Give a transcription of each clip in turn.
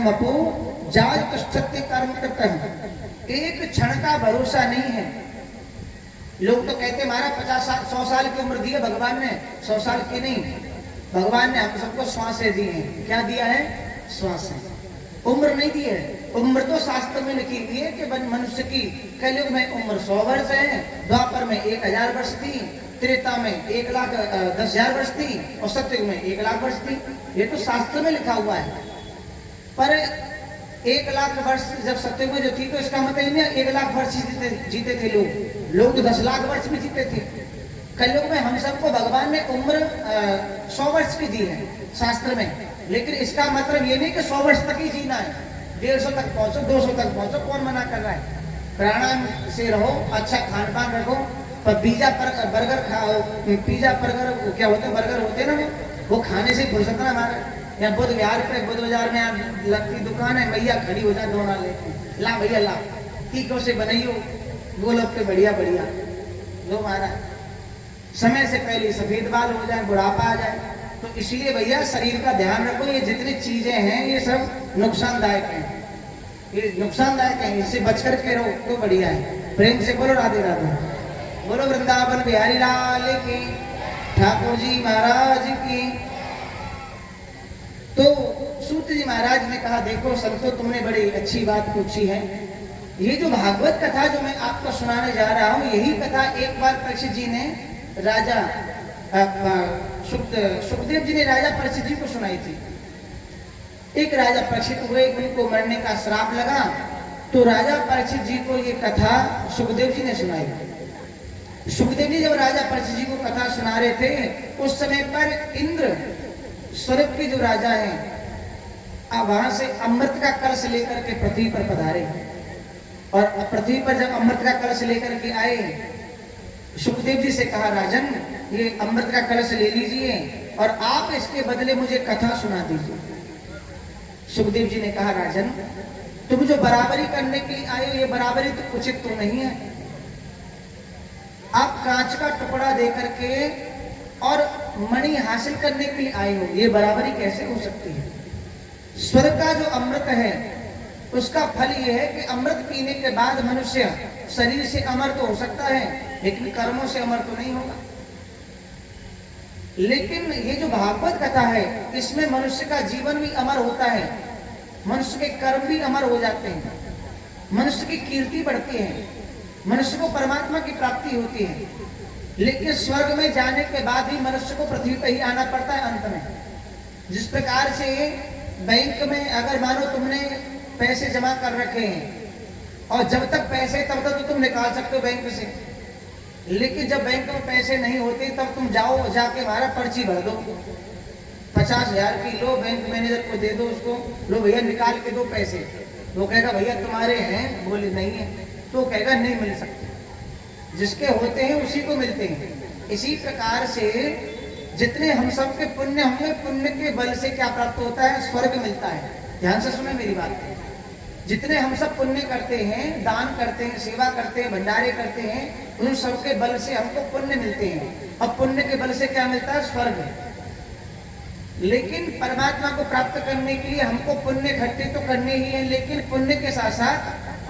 वपु जाज तुष्टत्य कर्म कृत। एक क्षण का भरोसा नहीं है। लोग तो कहते महाराज 50-100 साल की उम्र दी है भगवान ने, 100 साल की नहीं, भगवान ने हम सबको श्वासें दी हैं। क्या दिया है? श्वासें, उम्र नहीं दी है। उम्र तो शास्त्र में लिखी हुई है कि मनुष्य की कलयुग में उम्र 100 वर्ष है, द्वापर में 1000 वर्ष थी, त्रेता में 1,10,000 वर्ष थी और सतयुग में 1,00,000 वर्ष थी। ये तो शास्त्र में लिखा हुआ है। पर 1,00,000 वर्ष जब सतयुग में जो थी तो इसका मतलब नहीं 1,00,000 वर्ष जीते थे लोग तो 10 लाख वर्ष भी जीते थे। कलयुग में हम सबको भगवान ने उम्र 100 वर्ष की दी है शास्त्र में, लेकिन इसका मतलब ये नहीं कि 100 वर्ष तक ही जीना है। 150 तक पहुंचो, 200 तक पहुंचो, कौन मना कर रहा है? प्राणायाम से रहो, अच्छा खान पान रखो, पर पिज्जा बर्गर खाओ, पिज्जा बर्गर क्या होते हैं, बर्गर होते हैं ना, वो खाने से फुर्सत ना हमारा। यहाँ बुद्ध विहार पे, बुद्ध बाजार में यहाँ लगती दुकान है, भैया खड़ी हो जाए दोना लेके, ला भैया ला, तीखों से बनाइयो गोलगप्पे बढ़िया बढ़िया लो महाराज, समय से पहले सफेद बाल हो जाए, बुढ़ापा आ जाए। तो इसलिए भैया शरीर का ध्यान रखो। ये जितनी चीजें हैं ये सब नुकसानदायक हैं, ये नुकसानदायक है, इससे बच करके रहो तो बढ़िया है। प्रेम से बोलो राधे राधे, बोलो वृंदावन बिहारी लाल की, ठाकुर जी महाराज की। तो सूत जी महाराज ने कहा देखो संतो, तुमने बड़ी अच्छी बात पूछी है। ये जो भागवत कथा जो मैं आपको सुनाने जा रहा हूँ, यही कथा एक बार परीक्षित जी ने राजा सुखदेव जी ने राजा परीक्षित जी को सुनाई थी। एक राजा परीक्षित हुए, उनको मरने का श्राप लगा, तो राजा परीक्षित जी को ये कथा सुखदेव जी ने सुनाई। सुखदेव जी जब राजा परीक्षित जी को कथा सुना रहे थे, उस समय पर इंद्र स्वर्ग के जो राजा हैं वहां से अमृत का कलश लेकर के पृथ्वी पर पधारे, और पृथ्वी पर जब अमृत का कलश लेकर के आए, सुखदेव जी से कहा राजन ये अमृत का कलश ले लीजिए और आप इसके बदले मुझे कथा सुना दीजिए। सुखदेव जी ने कहा राजन तुम जो बराबरी करने के लिए आए हो, ये बराबरी तो उचित तो नहीं है। आप कांच का टुकड़ा देकर के और मणि हासिल करने के लिए आए हो, ये बराबरी कैसे हो सकती है? स्वर्ग का जो अमृत है उसका फल ये है कि अमृत पीने के बाद मनुष्य शरीर से अमर तो हो सकता है, लेकिन कर्मों से अमर तो नहीं होगा। लेकिन ये जो भागवत कथा है, इसमें मनुष्य का जीवन भी अमर होता है, मनुष्य के कर्म भी अमर हो जाते हैं, मनुष्य की कीर्ति बढ़ती है, मनुष्य को परमात्मा की प्राप्ति होती है। लेकिन स्वर्ग में जाने के बाद ही मनुष्य को पृथ्वी पर ही आना पड़ता है अंत में। जिस प्रकार से बैंक में अगर मानो तुमने पैसे जमा कर रखे हैं और जब तक पैसे तब तक तो तुम निकाल सकते हो बैंक से, लेकिन जब बैंक में पैसे नहीं होते तब तुम जाओ, जाके हमारा पर्ची भर दो 50,000 की, लो बैंक मैनेजर को दे दो, उसको लो भैया निकाल के दो पैसे। वो कहेगा भैया तुम्हारे हैं, बोले नहीं है, तो कहेगा नहीं मिल सकते, जिसके होते हैं उसी को मिलते हैं। इसी प्रकार से जितने हम सब के पुण्य होंगे, पुण्य के बल से क्या प्राप्त होता है? स्वर्ग मिलता है। ध्यान से सुने मेरी बात, जितने हम सब पुण्य करते हैं, दान करते हैं, सेवा करते हैं, भंडारे करते हैं, उन सब के बल से हमको पुण्य मिलते हैं। और पुण्य के बल से क्या मिलता है? स्वर्ग। लेकिन परमात्मा को प्राप्त करने के लिए हमको पुण्य इकट्ठे तो करने ही है, लेकिन पुण्य के साथ साथ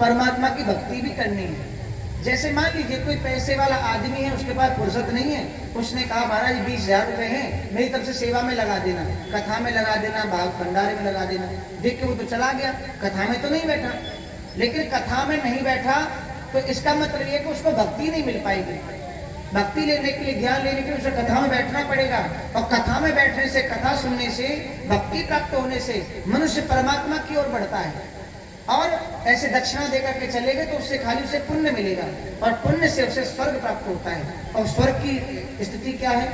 परमात्मा की भक्ति भी करनी है। जैसे मान लीजिए कोई पैसे वाला आदमी है, उसके पास फुर्सत नहीं है, उसने कहा महाराज 20,000 रुपए हैं, मेरी तरफ से सेवा में लगा देना, कथा में लगा देना, भाग भंडारे में लगा देना। देख के वो तो चला गया, कथा में तो नहीं बैठा। लेकिन कथा में नहीं बैठा तो इसका मतलब ये कि उसको भक्ति नहीं मिल पाएगी। भक्ति लेने के लिए, ज्ञान लेने के लिए उसे कथा में बैठना पड़ेगा, और कथा में बैठने से, कथा सुनने से, भक्ति प्राप्त होने से मनुष्य परमात्मा की ओर बढ़ता है। और ऐसे दक्षिणा देकर के चलेगा तो उससे खाली उसे पुण्य मिलेगा, और पुण्य से उसे स्वर्ग प्राप्त होता है। और स्वर्ग की स्थिति क्या है?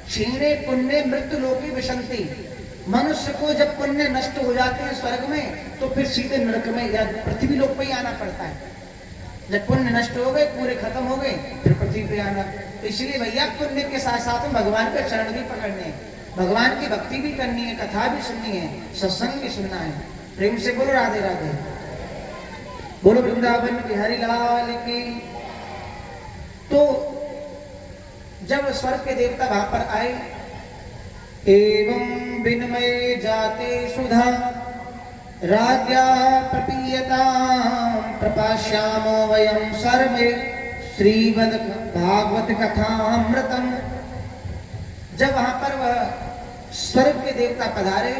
क्षीणे पुण्य मृत्यु लोके विशंति। मनुष्य को जब पुण्य नष्ट हो जाते हैं स्वर्ग में, तो फिर सीधे नरक में या पृथ्वी लोक पे ही आना पड़ता है। जब पुण्य नष्ट हो गए, पूरे खत्म हो गए, फिर पृथ्वी पे आना। तो इसलिए भैया पुण्य के साथ साथ में भगवान के चरण भी पकड़ने हैं, भगवान की भक्ति भी करनी है, कथा भी सुननी है, सत्संग भी सुनना है। प्रेम से बोलो राधे राधे, बोलो वृंदावन बिहारी लाल की। तो जब स्वर्ग के देवता वहां पर आए, एवं विनमय जाते सुधा राज्ञा प्रपीयतां प्रपास्यामो वयं सर्वे श्रीमद् भागवत कथामृतम्। जब वहां पर वह स्वर्ग के देवता पधारे,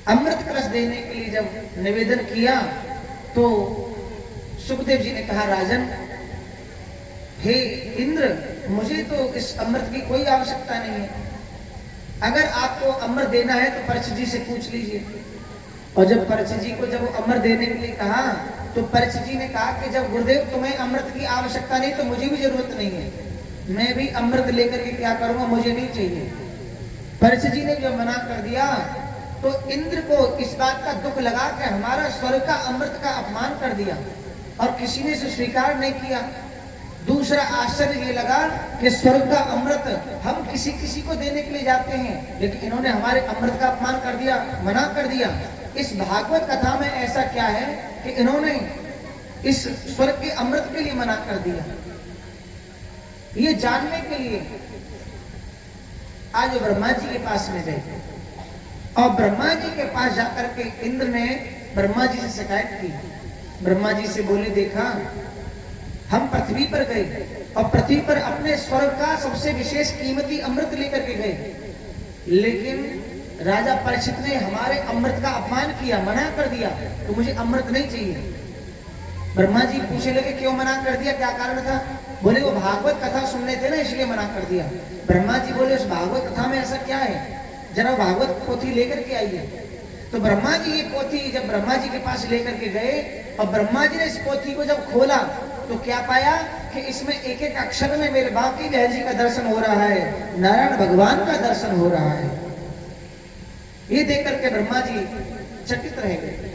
अमृत कलश देने के लिए जब निवेदन किया तो सुखदेव जी ने कहा, राजन, हे इंद्र, मुझे तो इस अमृत की कोई आवश्यकता नहीं है। अगर आपको अमृत देना है तो परीक्षित जी से पूछ लीजिए। और जब परीक्षित जी को जब अमृत देने के लिए कहा तो परीक्षित जी ने कहा कि जब गुरुदेव तुम्हें अमृत की आवश्यकता नहीं तो मुझे भी जरूरत नहीं है, मैं भी अमृत लेकर के क्या करूंगा, मुझे नहीं चाहिए। परीक्षित जी ने जब मना कर दिया तो इंद्र को इस बात का दुख लगा कि हमारा स्वर्ग का अमृत का अपमान कर दिया और किसी ने इसे स्वीकार नहीं किया। दूसरा आश्चर्य ये लगा कि स्वर्ग का अमृत हम किसी किसी को देने के लिए जाते हैं, लेकिन इन्होंने हमारे अमृत का अपमान कर दिया, मना कर दिया। इस भागवत कथा में ऐसा क्या है कि इन्होंने इस स्वर्ग के अमृत के लिए मना कर दिया? ये जानने के लिए आज ब्रह्मा जी के पास में गए और ब्रह्मा जी के पास जाकर के इंद्र ने ब्रह्मा जी से शिकायत की। ब्रह्मा जी से बोले, देखा, हम पृथ्वी पर गए और पृथ्वी पर अपने स्वर्ग का सबसे विशेष कीमती अमृत लेकर के गए, लेकिन राजा परीक्षित ने हमारे अमृत का अपमान किया, मना कर दिया, तो मुझे अमृत नहीं चाहिए। ब्रह्मा जी पूछने लगे, क्यों मना कर दिया, क्या कारण था? बोले, वो भागवत कथा सुनने थे ना, इसलिए मना कर दिया। ब्रह्मा जी बोले, उस भागवत कथा में ऐसा क्या है, जरा भागवत पोथी लेकर के आइए। तो ब्रह्मा जी ये पोथी जब ब्रह्मा जी के पास लेकर के गए और ब्रह्मा जी ने इस पोथी को जब खोला तो क्या पाया कि इसमें एक एक अक्षर में मेरे बाकी बहन जी का दर्शन हो रहा है, नारायण भगवान का दर्शन हो रहा है। ये देख करके ब्रह्मा जी चकित रह गए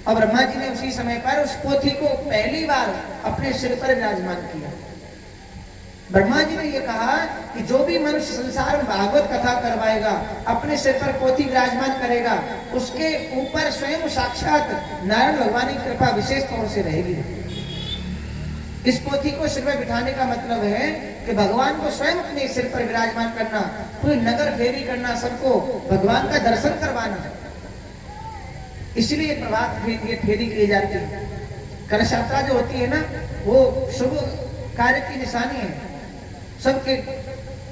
और ब्रह्मा जी ने उसी समय पर उस पोथी को पहली बार अपने सिर पर विराजमान किया। ब्रह्मा जी ने यह कहा कि जो भी मनुष्य संसार में भागवत कथा करवाएगा, अपने सिर पर पोथी विराजमान करेगा, उसके ऊपर स्वयं साक्षात नारायण भगवान की कृपा विशेष तौर से रहेगी। इस पोथी को सिर पर बिठाने का मतलब है कि भगवान को स्वयं अपने सिर पर विराजमान करना, पूरी नगर फेरी करना, सबको भगवान का दर्शन करवाना। इसलिए प्रभात फेरी की जाती है। कलश यात्रा जो होती है ना, वो शुभ कार्य की निशानी है। सबके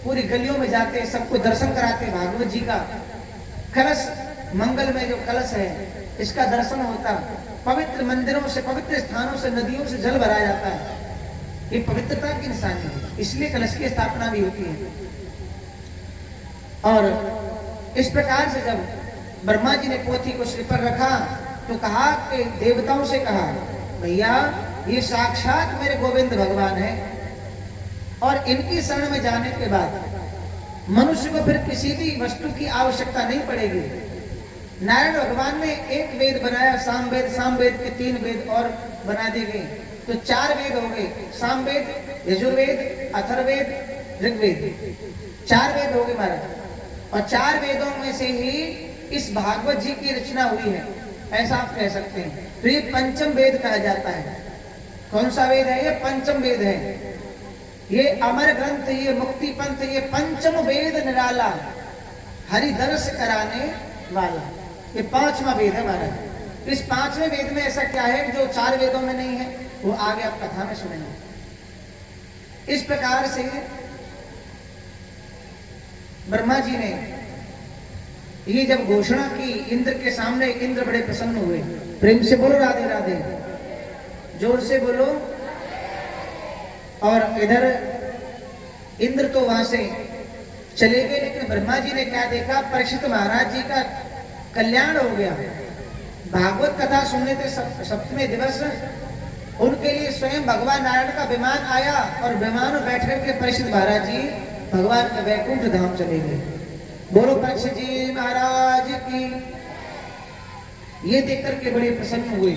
पूरी गलियों में जाते, सबको दर्शन कराते भागवत जी का। कलश मंगल में जो कलश है, इसका दर्शन होता। पवित्र मंदिरों से, पवित्र स्थानों से, नदियों से जल भराया जाता है। ये पवित्रता की निशानी है, इसलिए कलश की स्थापना भी होती है। और इस प्रकार से जब ब्रह्मा जी ने पोथी को सिर पर रखा तो कहा कि देवताओं से कहा, भैया, ये साक्षात मेरे गोविंद भगवान है और इनकी शरण में जाने के बाद मनुष्य को फिर किसी भी वस्तु की आवश्यकता नहीं पड़ेगी। नारायण भगवान ने एक वेद बनाया, सामवेद, सामवेद के 3 वेद और बना दिए गए, तो 4 वेद हो गए, सामवेद, यजुर्वेद, अथर्ववेद, ऋग्वेद, 4 वेद हो गए महाराज। और 4 वेदों में से ही इस भागवत जी की रचना हुई है, ऐसा आप कह सकते हैं। तो ये पंचम वेद कहा जाता है। कौन सा वेद है? ये पंचम वेद है। ये अमर ग्रंथ, ये मुक्ति पंथ, ये पंचम वेद निराला, हरि दर्श कराने वाला, ये 5वां वेद है महाराज। इस 5वें वेद में ऐसा क्या है जो 4 वेदों में नहीं है, वो आगे आप कथा में सुनेंगे। इस प्रकार से ब्रह्मा जी ने ये जब घोषणा की इंद्र के सामने, इंद्र बड़े प्रसन्न हुए। प्रेम से बोलो राधे राधे, जोर से बोलो। और इधर इंद्र तो वहां से चले गए, लेकिन ब्रह्मा जी ने क्या देखा, परीक्षित महाराज जी का कल्याण हो गया। भागवत कथा सुनने थे सप्तमी दिवस, उनके लिए स्वयं भगवान नारायण का विमान आया और विमान में बैठ करके परीक्षित महाराज जी भगवान के वैकुंठ धाम चले गए। बोलो परीक्षित जी महाराज की। ये देख करके बड़े प्रसन्न हुए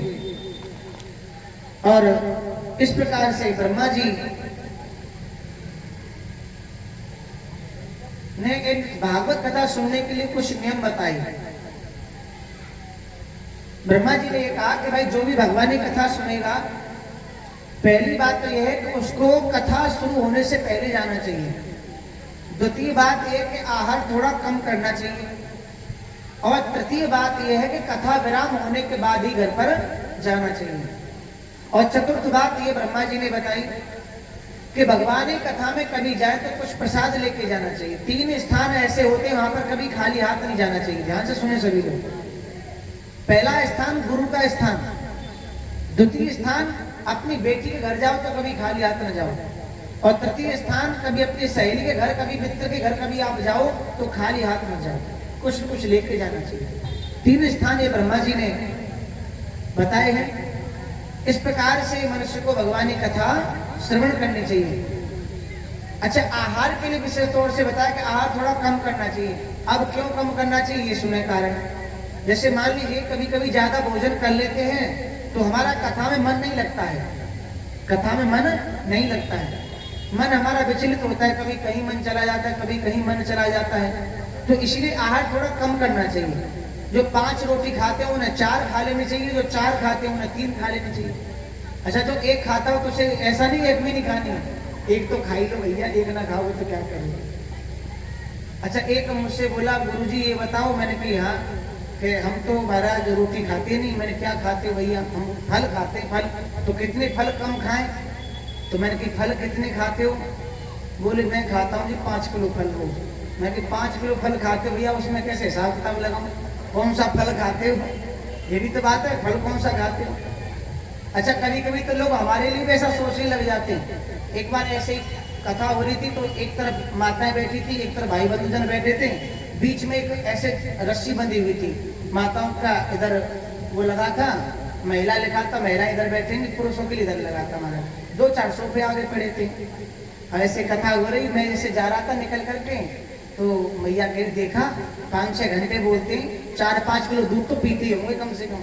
और इस प्रकार से ब्रह्मा जी ने एक भागवत कथा सुनने के लिए कुछ नियम बताए। ब्रह्मा जी ने ये कहा कि भाई जो भी भगवान की कथा सुनेगा, पहली बात तो यह है कि उसको कथा शुरू होने से पहले जाना चाहिए। द्वितीय बात यह कि आहार थोड़ा कम करना चाहिए और तृतीय बात यह है कि कथा विराम होने के बाद ही घर पर जाना चाहिए। और चतुर्थ बात ये ब्रह्मा जी ने बताई कि भगवान की कथा में कभी जाए तो कुछ प्रसाद लेके जाना चाहिए। 3 स्थान ऐसे होते हैं वहां पर कभी खाली हाथ नहीं जाना चाहिए। ध्यान से सुने सभी लोग। पहला स्थान गुरु का स्थान, द्वितीय स्थान अपनी बेटी के घर जाओ तो कभी खाली हाथ न जाओ, और तृतीय स्थान कभी अपनी सहेली के घर, कभी मित्र के घर कभी आप जाओ तो खाली हाथ मत जाओ, कुछ न कुछ लेके जाना चाहिए। 3 स्थान ये ब्रह्मा जी ने बताए हैं। इस प्रकार से मनुष्य को भगवान की कथा श्रवण करनी चाहिए। अच्छा, आहार के लिए विशेष तौर से बताया कि आहार थोड़ा कम करना चाहिए। अब क्यों कम करना चाहिए ये सुने कारण। जैसे मान लीजिए कभी कभी ज्यादा भोजन कर लेते हैं तो हमारा कथा में मन नहीं लगता है, कथा में मन नहीं लगता है, मन हमारा विचलित होता है, कभी कहीं मन चला जाता है, कभी कहीं मन चला जाता है। तो इसलिए आहार थोड़ा कम करना चाहिए। जो 5 रोटी खाते हो उन्हें 4 खा लेनी चाहिए, जो 4 खाते हो उन्हें 3 खा लेनी चाहिए। अच्छा, जो 1 खाता हो तो उसे ऐसा नहीं 1 भी नहीं खानी, 1 तो खा ही लो भैया, 1 ना खाओ तो क्या करोगे। अच्छा, एक मुझसे बोला गुरुजी ये बताओ, मैंने कहा हाँ, कि हम तो महाराज रोटी खाते नहीं। मैंने क्या खाते हो भैया, हम फल खाते। फल तो कितने फल कम खाएं? तो मैंने कहा फल कितने खाते हो? बोले मैं खाता हूँ जी 5 किलो फल रोज। मैं कि 5 किलो फल खाते हो भैया, उसमें कैसे हिसाब किताब लगाऊं, कौन सा फल खाते हो? ये भी तो बात है, फल कौन सा खाते हो। अच्छा, कभी कभी तो लोग हमारे लिए भी ऐसा सोचने लग जाते हैं। एक बार ऐसे ही कथा हो रही थी तो एक तरफ माताएं बैठी थी, एक तरफ भाई बंधुजन बैठे थे, बीच में एक ऐसे रस्सी बंधी हुई थी, माताओं का इधर वो लगा था, महिला लिखा था, महिला इधर बैठेंगी, पुरुषों के लिए इधर लगा था। हमारा 2-4 सोफे आगे पड़े थे। ऐसे कथा हो रही, मैं जैसे जा रहा था निकल करके तो मैया के देखा 5-6 घंटे बोलते 4-5 किलो दूध तो पीती होंगे कम से कम,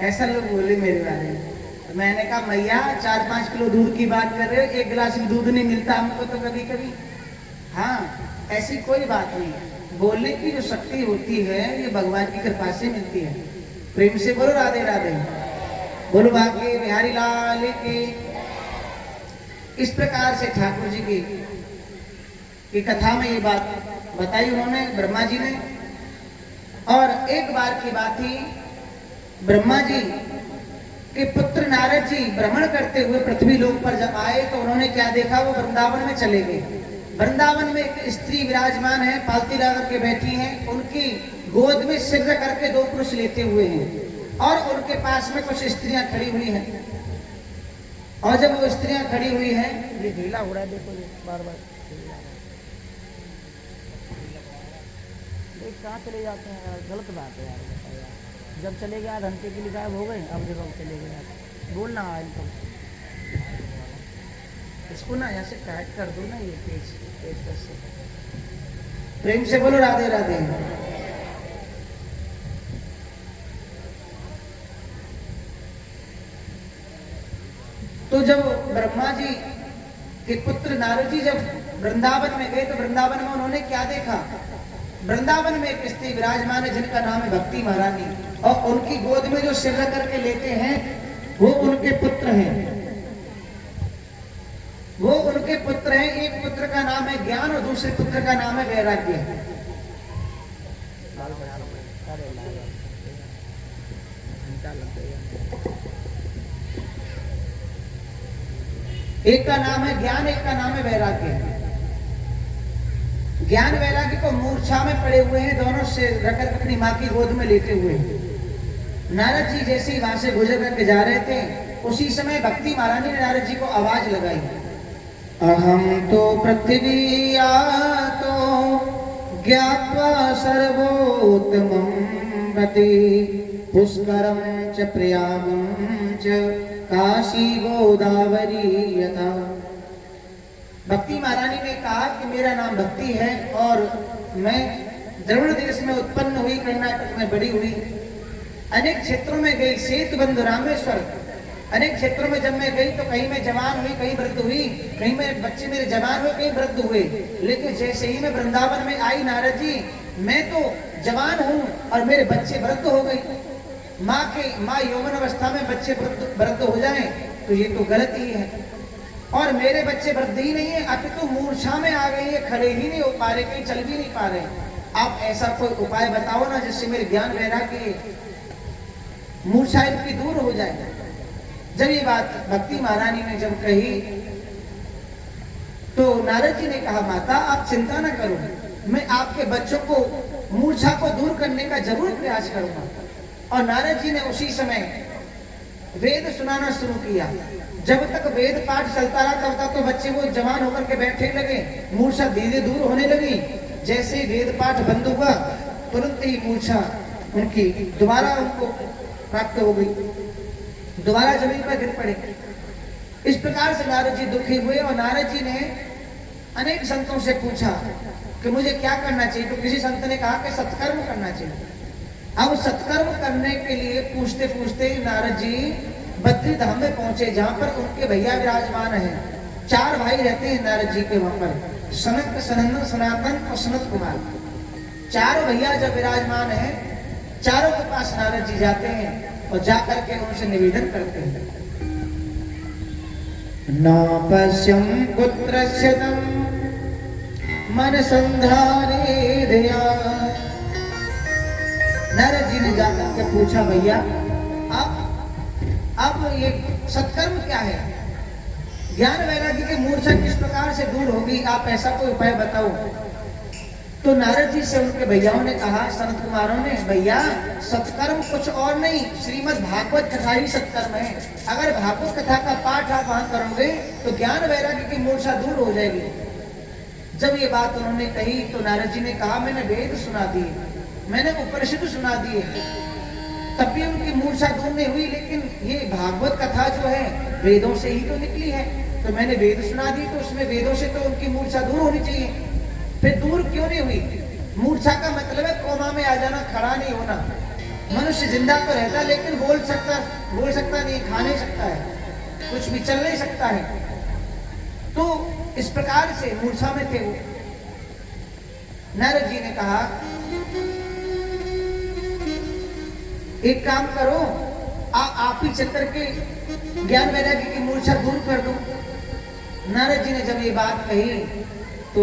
ऐसा लोग बोले मेरे बारे में। तो मैंने कहा मैया 4-5 किलो दूध की बात कर रहे हो, 1 गिलास भी दूध नहीं मिलता हमको तो कभी कभी। हाँ, ऐसी कोई बात नहीं, बोलने की जो शक्ति होती है ये भगवान की कृपा से मिलती है। प्रेम से बोलो राधे राधे, बोलो भाग्य बिहारी लाल की। इस प्रकार से ठाकुर जी की कथा में ये बात बताई उन्होंने ब्रह्मा जी ने। और एक बार की बात थी, ब्रह्मा जी के पुत्र नारद जी भ्रमण करते हुए पृथ्वी लोक पर जब आए तो उन्होंने क्या देखा, वो वृंदावन में चले गए। वृंदावन में एक स्त्री विराजमान है, पालती लगा के बैठी हैं, उनकी गोद में सिर करके 2 पुरुष लेते हुए हैं और उनके पास में कुछ स्त्रियां खड़ी हुई हैं। और जब वो स्त्रियां खड़ी हुई हैं, ये ढीला हो रहा है, देखो ये बार बार कहाँ चले जाते हैं यार, गलत बात है यार। जब चले गए घंटे के लिए गायब हो गए, अब जब चले गए बोलना है इनको, इसको ना यहाँ से काट कर दो ना, ये पेज से। प्रेम से बोलो राधे राधे। तो जब ब्रह्मा जी के पुत्र नारद जी जब वृंदावन में गए तो वृंदावन में उन्होंने क्या देखा, वृंदावन में एक स्त्री विराजमान है जिनका नाम है भक्ति महारानी, और उनकी गोद में जो सिर करके लेते हैं वो उनके पुत्र हैं, वो उनके पुत्र हैं। एक पुत्र का नाम है ज्ञान और दूसरे पुत्र का नाम है वैराग्य। एक का नाम है ज्ञान, एक का नाम है वैराग्य। ज्ञान वैराग्य को मूर्छा में पड़े हुए हैं, दोनों से रखकर अपनी माँ की गोद में लेटे हुए हैं। नारद जी जैसे ही वहां से गुजर करके जा रहे थे, उसी समय भक्ति महारानी ने नारद जी को आवाज लगाई, अहम तो पृथ्वी तो ज्ञात्वा सर्वोत्तमं गति पुष्करं च प्रयागं च काशी गोदावरी यथा। भक्ति महारानी ने कहा कि मेरा नाम भक्ति है और मैं द्रविड़ देश में उत्पन्न हुई, कर्नाटक में बड़ी हुई, अनेक क्षेत्रों में गई, सेतुबंधु रामेश्वर, अनेक क्षेत्रों में जब मैं गई तो कहीं मैं जवान हुई, कहीं वृद्ध हुई, कहीं में बच्चे मेरे जवान हुए, कहीं वृद्ध हुए। लेकिन जैसे ही मैं वृंदावन में आई नारद जी, मैं तो जवान हूँ और मेरे बच्चे वृद्ध हो गए। माँ यौवन अवस्था में बच्चे वृद्ध हो जाएं तो ये तो गलत ही है, और मेरे बच्चे वृद्ध ही नहीं है, अभी तो मूर्छा में आ गई है, खड़े ही नहीं हो पा रहे, कहीं चल भी नहीं पा रहे। आप ऐसा कोई उपाय बताओ ना जिससे मेरे ज्ञान वैराग्य मूर्छा इनकी दूर हो जाए। जब ये बात भक्ति महारानी ने जब कही तो नारद जी ने कहा, माता आप चिंता न करो, मैं आपके बच्चों को मूर्छा को दूर करने का जरूर प्रयास करूंगा। और नारद जी ने उसी समय वेद सुनाना शुरू किया। जब तक वेद पाठ चलता रहा तब तक तो बच्चे वो जवान होकर के बैठने लगे, मूर्छा धीरे दूर होने लगी। जैसे ही वेद पाठ बंद हुआ तुरंत ही मूर्छा उनकी दोबारा उनको प्राप्त हो गई, दोबारा जमीन पर गिर पड़े। इस प्रकार से नारद जी दुखी हुए और नारद जी ने अनेक संतों से पूछा कि मुझे क्या करना चाहिए। तो किसी संत ने कहा कि सत्कर्म करना चाहिए। अब सत्कर्म करने के लिए पूछते पूछते नारद जी बद्री धाम में पहुंचे, जहां पर उनके भैया विराजमान हैं। 4 भाई रहते हैं नारद जी के वहां पर, सनक, सनंदन, सनातन और सनत कुमार। 4 भैया जब विराजमान हैं, चारों के पास नारद जी जाते हैं और जाकर के उनसे निवेदन करते हैं, न पश्यम पुत्रस्य तम मन संधारे दया। नारद जी ने जाकर के पूछा, भैया अब ये सत्कर्म क्या है, ज्ञान वैराग्य की मूर्छा किस प्रकार से दूर होगी, आप ऐसा कोई उपाय बताओ। तो नारद जी से उनके भैयाओं ने कहा, संत कुमारों ने, भैया सत्कर्म कुछ और नहीं, श्रीमद् भागवत कथा ही सत्कर्म है। अगर भागवत कथा का पाठ आप वहां करोगे तो ज्ञान वैराग्य की मूर्छा दूर हो जाएगी। जब ये बात उन्होंने कही तो नारद जी ने कहा, मैंने वेद सुना दिए, मैंने उपनिषद सुना दिए, तब भी उनकी मूर्छा दूर नहीं हुई। लेकिन ये भागवत कथा जो है वेदों से ही तो निकली है, तो मैंने वेद सुना दी, तो उसमें वेदों से तो उनकी मूर्छा दूर होनी चाहिए। फिर दूर क्यों नहीं हुई? मूर्छा का मतलब है कोमा में आ जाना, खड़ा नहीं होना। मनुष्य जिंदा तो रहता लेकिन बोल सकता नहीं, खा नहीं सकता है, कुछ भी चल नहीं सकता है। तो इस प्रकार से मूर्छा में थे वो। नारद जी ने कहा, एक काम करो, आप ही चल करके ज्ञान वैराग्य की मूर्छा दूर कर दो। नारद जी ने जब ये बात कही तो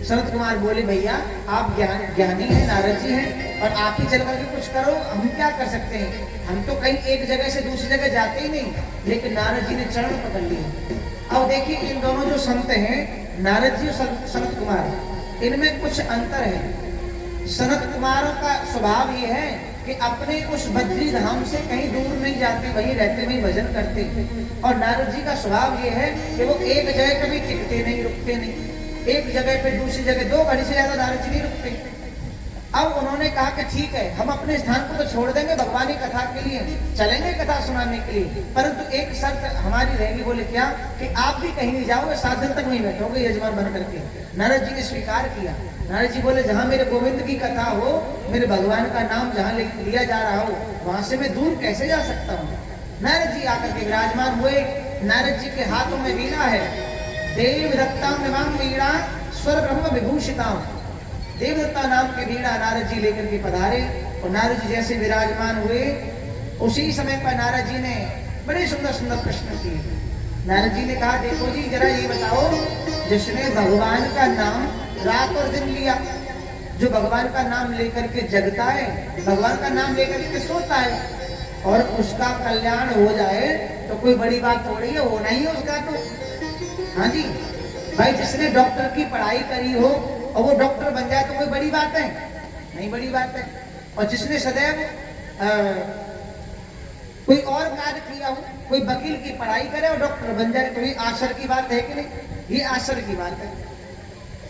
सनत कुमार बोले, भैया आप ज्ञानी हैं, नारद जी हैं, और आप ही चल करके कुछ करो, हम क्या कर सकते हैं, हम तो कहीं एक जगह से दूसरी जगह जाते ही नहीं। लेकिन नारद जी ने चरण पकड़ लिए। अब देखिए इन दोनों जो संत हैं, नारद जी और सनत कुमार, इनमें कुछ अंतर है। सनत कुमारों का स्वभाव ये है कि अपने उस बद्री धाम से कहीं दूर नहीं जाते, वहीं रहते, वहीं भजन करते। और नारद जी का स्वभाव ये है कि वो एक जगह कभी टिकते नहीं, रुकते नहीं, एक जगह पे दूसरी जगह 2 घड़ी से ज्यादा नारद जी नहीं रुकते। अब उन्होंने कहा कि ठीक है, हम अपने स्थान को तो छोड़ देंगे, भगवान की कथा के लिए चलेंगे, कथा सुनाने के लिए, परंतु एक शर्त हमारी रहेगी। बोले क्या? कि आप भी कहीं नहीं जाओगे, 7 दिन तक वहीं बैठोगे यजमान बन करके। नारद जी ने स्वीकार किया। नारद जी बोले, जहाँ मेरे गोविंद की कथा हो, मेरे भगवान का नाम जहाँ लिया जा रहा हो, वहां से मैं दूर कैसे जा सकता हूँ। नारद जी आकर के विराजमान हुए। नारद जी के हाथों में वीणा है, देवदत्ताम नमाम वीणा स्वर ब्रह्म विभूषिताम। देवदत्ता नाम की वीणा नारद जी लेकर के पधारे। और नारद जी जैसे विराजमान हुए, उसी समय पर नारद जी ने बड़े सुंदर सुंदर प्रश्न किए। नारद जी ने कहा, देखो जी जरा ये बताओ, जिसने भगवान का नाम रात और दिन लिया, जो भगवान का नाम लेकर के जगता है, भगवान का नाम लेकर के सोता है, और उसका कल्याण हो जाए तो कोई बड़ी बात थोड़ी है, होना ही है उसका तो। हाँ जी भाई, जिसने डॉक्टर की पढ़ाई करी हो और वो डॉक्टर बन जाए तो कोई बड़ी बात है? नहीं बड़ी बात है। और जिसने सदैव कोई और कार्य किया हो, कोई वकील की पढ़ाई करे और डॉक्टर बन जाए तो ये आश्चर्य की बात है कि नहीं? ये आश्चर्य की बात है।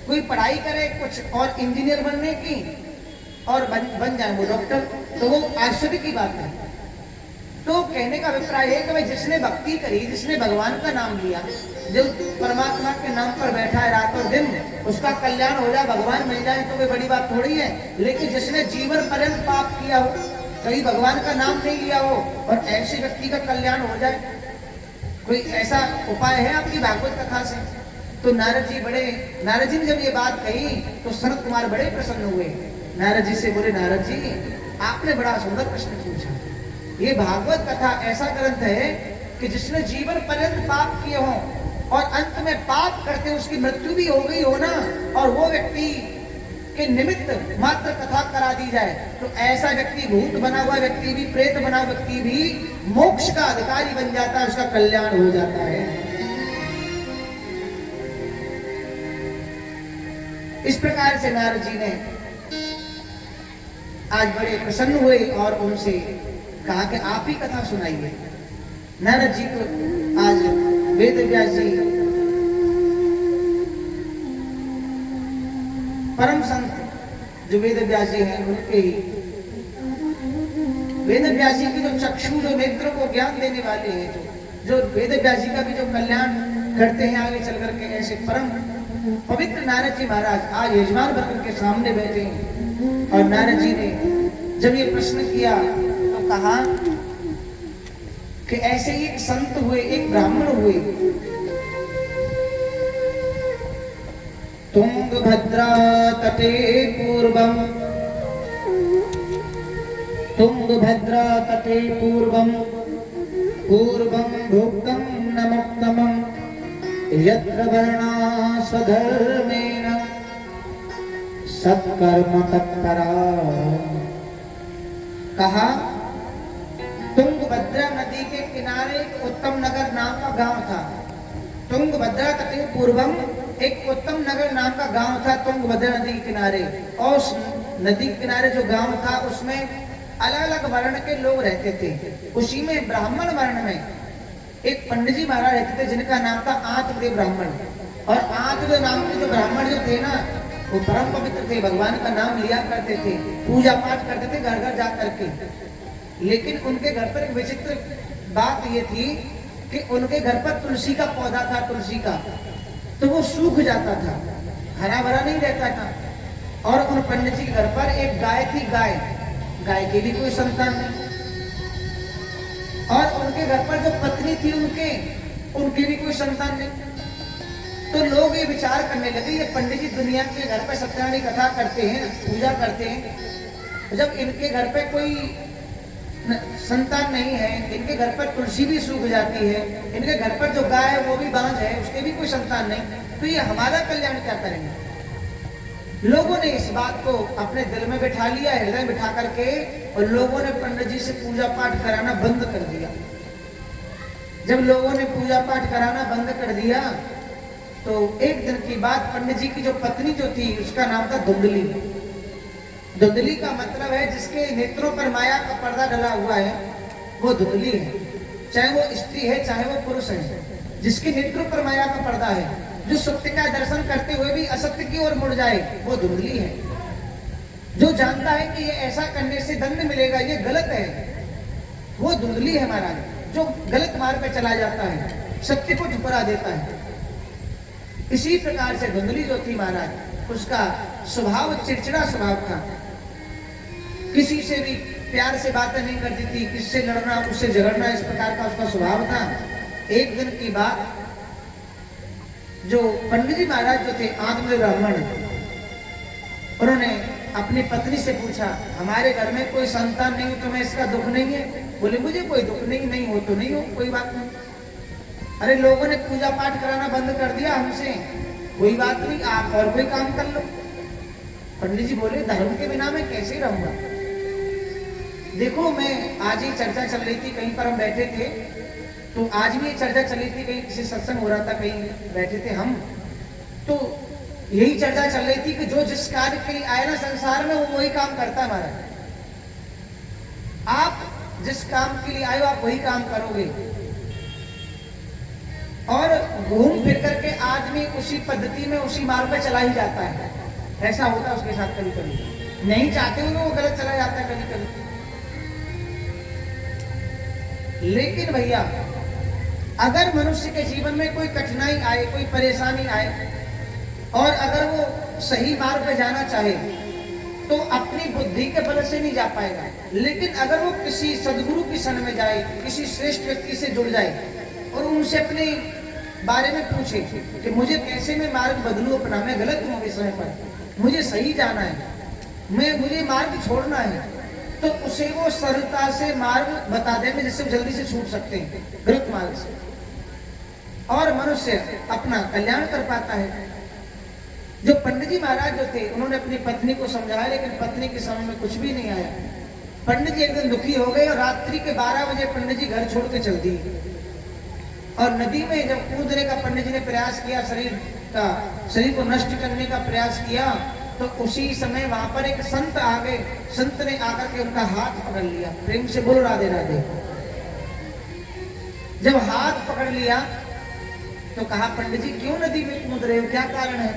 कोई पढ़ाई करे कुछ और इंजीनियर बनने की और बन जाए वो डॉक्टर, तो वो आश्चर्य की बात है। तो कहने का अभिप्राय है कि भाई जिसने भक्ति करी, जिसने भगवान का नाम लिया, जो परमात्मा के नाम पर बैठा है रात और दिन, उसका कल्याण हो जाए, भगवान मिल जाए तो कोई बड़ी बात थोड़ी है। लेकिन जिसने जीवन पर्यंत पाप किया हो, कहीं भगवान का नाम नहीं लिया हो, और ऐसे व्यक्ति का कल्याण हो जाए, कोई ऐसा उपाय है आपकी भागवत कथा से? तो नारद जी ने जब ये बात कही तो सनत कुमार बड़े प्रसन्न हुए। नारद जी से बोले, नारद जी आपने बड़ा सुंदर प्रश्न पूछा। ये भागवत कथा ऐसा ग्रंथ है कि जिसने जीवन पर्यंत पाप किए हों और अंत में पाप करते उसकी मृत्यु भी हो गई हो ना, और वो व्यक्ति के निमित्त मात्र कथा करा दी जाए तो ऐसा व्यक्ति, भूत बना हुआ व्यक्ति भी, प्रेत बना हुआ व्यक्ति भी मोक्ष का अधिकारी बन जाता है, उसका कल्याण हो जाता है। इस प्रकार से नारद जी ने आज बड़े प्रसन्न हुए और उनसे कहा कि आप ही कथा सुनाइए। नारद जी को आज वेद व्यास जी परम संत जो वेद व्यास जी हैं, उनके ही वेद व्यास जी की जो चक्षु, जो नेत्र को ज्ञान देने वाले हैं, जो वेद व्यास जी का भी जो कल्याण करते हैं आगे चल करके, ऐसे परम पवित्र नारद जी महाराज आज यजमान वर्ग के सामने बैठे हैं। और नारद जी ने जब ये प्रश्न किया तो कहा कि ऐसे ही एक संत हुए, एक ब्राह्मण हुए, तुंगभद्रा तटे पूर्वम, तुंगभद्रा तटे पूर्वम, पूर्वम भुक्तम न मुक्तमं, यत्र वर्णा स्वधर्मेण सत्कर्म तत्परा। कहा तुंगभद्रा नदी के किनारे एक उत्तम नगर नाम का गांव था। तुंगभद्रा तटे पूर्वम एक उत्तम नगर नाम का गांव था तुंगभद्रा नदी के किनारे। और उस नदी के किनारे जो गांव था उसमें अलग अलग वर्ण के लोग रहते थे। उसी में ब्राह्मण वर्ण में एक पंडित जी महाराज रहते थे जिनका नाम था आत्मदेव ब्राह्मण। और आत्मदेव नाम के जो ब्राह्मण जो थे ना, वो परम पवित्र थे, भगवान का नाम लिया करते थे, पूजा पाठ करते थे घर घर जा करके। लेकिन उनके घर पर एक विचित्र बात ये थी कि उनके घर पर तुलसी का पौधा था, तुलसी का, तो वो सूख जाता था, हरा भरा नहीं रहता था। और उन पंडित जी के घर पर एक गाय थी, गाय के भी कोई संतान नहीं। और उनके घर पर जो पत्नी थी उनकी भी कोई संतान नहीं। तो लोग ये विचार करने लगे, ये पंडित जी दुनिया के घर पर सत्यनारायण कथा करते हैं, पूजा करते हैं, जब इनके घर पे कोई संतान नहीं है, इनके घर पर तुलसी भी सूख जाती है, इनके घर पर जो गाय है वो भी बांझ है, उसके भी कोई संतान नहीं, तो ये हमारा कल्याण क्या करेंगे। लोगों ने इस बात को अपने दिल में बिठा लिया, हृदय में बिठा करके, और लोगों ने पंडित जी से पूजा पाठ कराना बंद कर दिया। जब लोगों ने पूजा पाठ कराना बंद कर दिया तो एक दिन की बात, पंडित जी की जो पत्नी जो थी उसका नाम था धुंधली। धुंधली का मतलब है जिसके नेत्रों पर माया का पर्दा डला हुआ है, वो धुंधली है। चाहे वो स्त्री है चाहे वो पुरुष है, जिसके नेत्रों पर माया का पर्दा है, जो सत्य का दर्शन करते हुए भी असत्य की ओर मुड़ जाए, वो धुंधली है। जो जानता है कि ये ऐसा करने से दंड मिलेगा, ये गलत है, वो धुंधली है महाराज। जो गलत मार्ग पे चला जाता है, सत्य को ठुकरा देता है। इसी प्रकार से धुंधली जो थी महाराज, उसका स्वभाव चिड़चिड़ा स्वभाव था, किसी से भी प्यार से बातें नहीं करती थी, किससे लड़ना उससे झगड़ना, इस प्रकार का उसका स्वभाव था। एक दिन की बात, जो पंडित जी महाराज जो थे आत्मदेव ब्राह्मण, उन्होंने अपनी पत्नी से पूछा, हमारे घर में कोई संतान नहीं, तुम्हें इसका दुख नहीं है? बोले मुझे कोई दुख नहीं हो तो नहीं हो, कोई बात नहीं। अरे लोगों ने पूजा पाठ कराना बंद कर दिया हमसे, कोई बात नहीं, आप और कोई काम कर लो। पंडित जी बोले धर्म के बिना मैं कैसे रहूंगा। देखो मैं आज ही चर्चा चल रही थी, कहीं पर हम बैठे थे, तो आज भी चर्चा चली थी, कहीं किसी सत्संग हो रहा था, कहीं बैठे थे हम, तो यही चर्चा चल रही थी कि जो जिस कार्य के लिए आए ना संसार में, वो वही काम करता है हमारा। आप जिस काम के लिए आए हो आप वही काम करोगे, और घूम फिर करके आदमी उसी पद्धति में उसी मार्ग पे चला ही जाता है। ऐसा होता है उसके साथ कभी कभी, नहीं चाहते हुए वो गलत चला जाता है कभी कभी। लेकिन भैया अगर मनुष्य के जीवन में कोई कठिनाई आए, कोई परेशानी आए, और अगर वो सही मार्ग पे जाना चाहे तो अपनी बुद्धि के बल से नहीं जा पाएगा। लेकिन अगर वो किसी सदगुरु की शरण में जाए, किसी श्रेष्ठ व्यक्ति से जुड़ जाए और उनसे अपने बारे में पूछे कि मुझे कैसे मैं मार्ग बदलूं अपना, मैं गलत हूं इस समय पर, मुझे सही जाना है, मुझे मार्ग छोड़ना है, तो उसे वो सरलता से मार्ग बता देंगे जिससे जल्दी से छूट सकते हैं गलत मार्ग से, और मनुष्य अपना कल्याण कर पाता है। जो पंडित जी महाराज जो थे उन्होंने अपनी पत्नी को समझाया, लेकिन पत्नी के समझ में कुछ भी नहीं आया। पंडित जी एक दिन दुखी हो गए और रात्रि के 12 बजे पंडित जी घर छोड़ के चल दिए। और नदी में जब कूदने का पंडित जी ने प्रयास किया, शरीर को नष्ट करने का प्रयास किया, तो उसी समय वहां पर एक संत आ गए। संत ने आकर के उनका हाथ पकड़ लिया। प्रेम से बोलो राधे राधे। जब हाथ पकड़ लिया तो कहा, पंडित जी क्यों नदी में कूद रहे हो, क्या कारण है?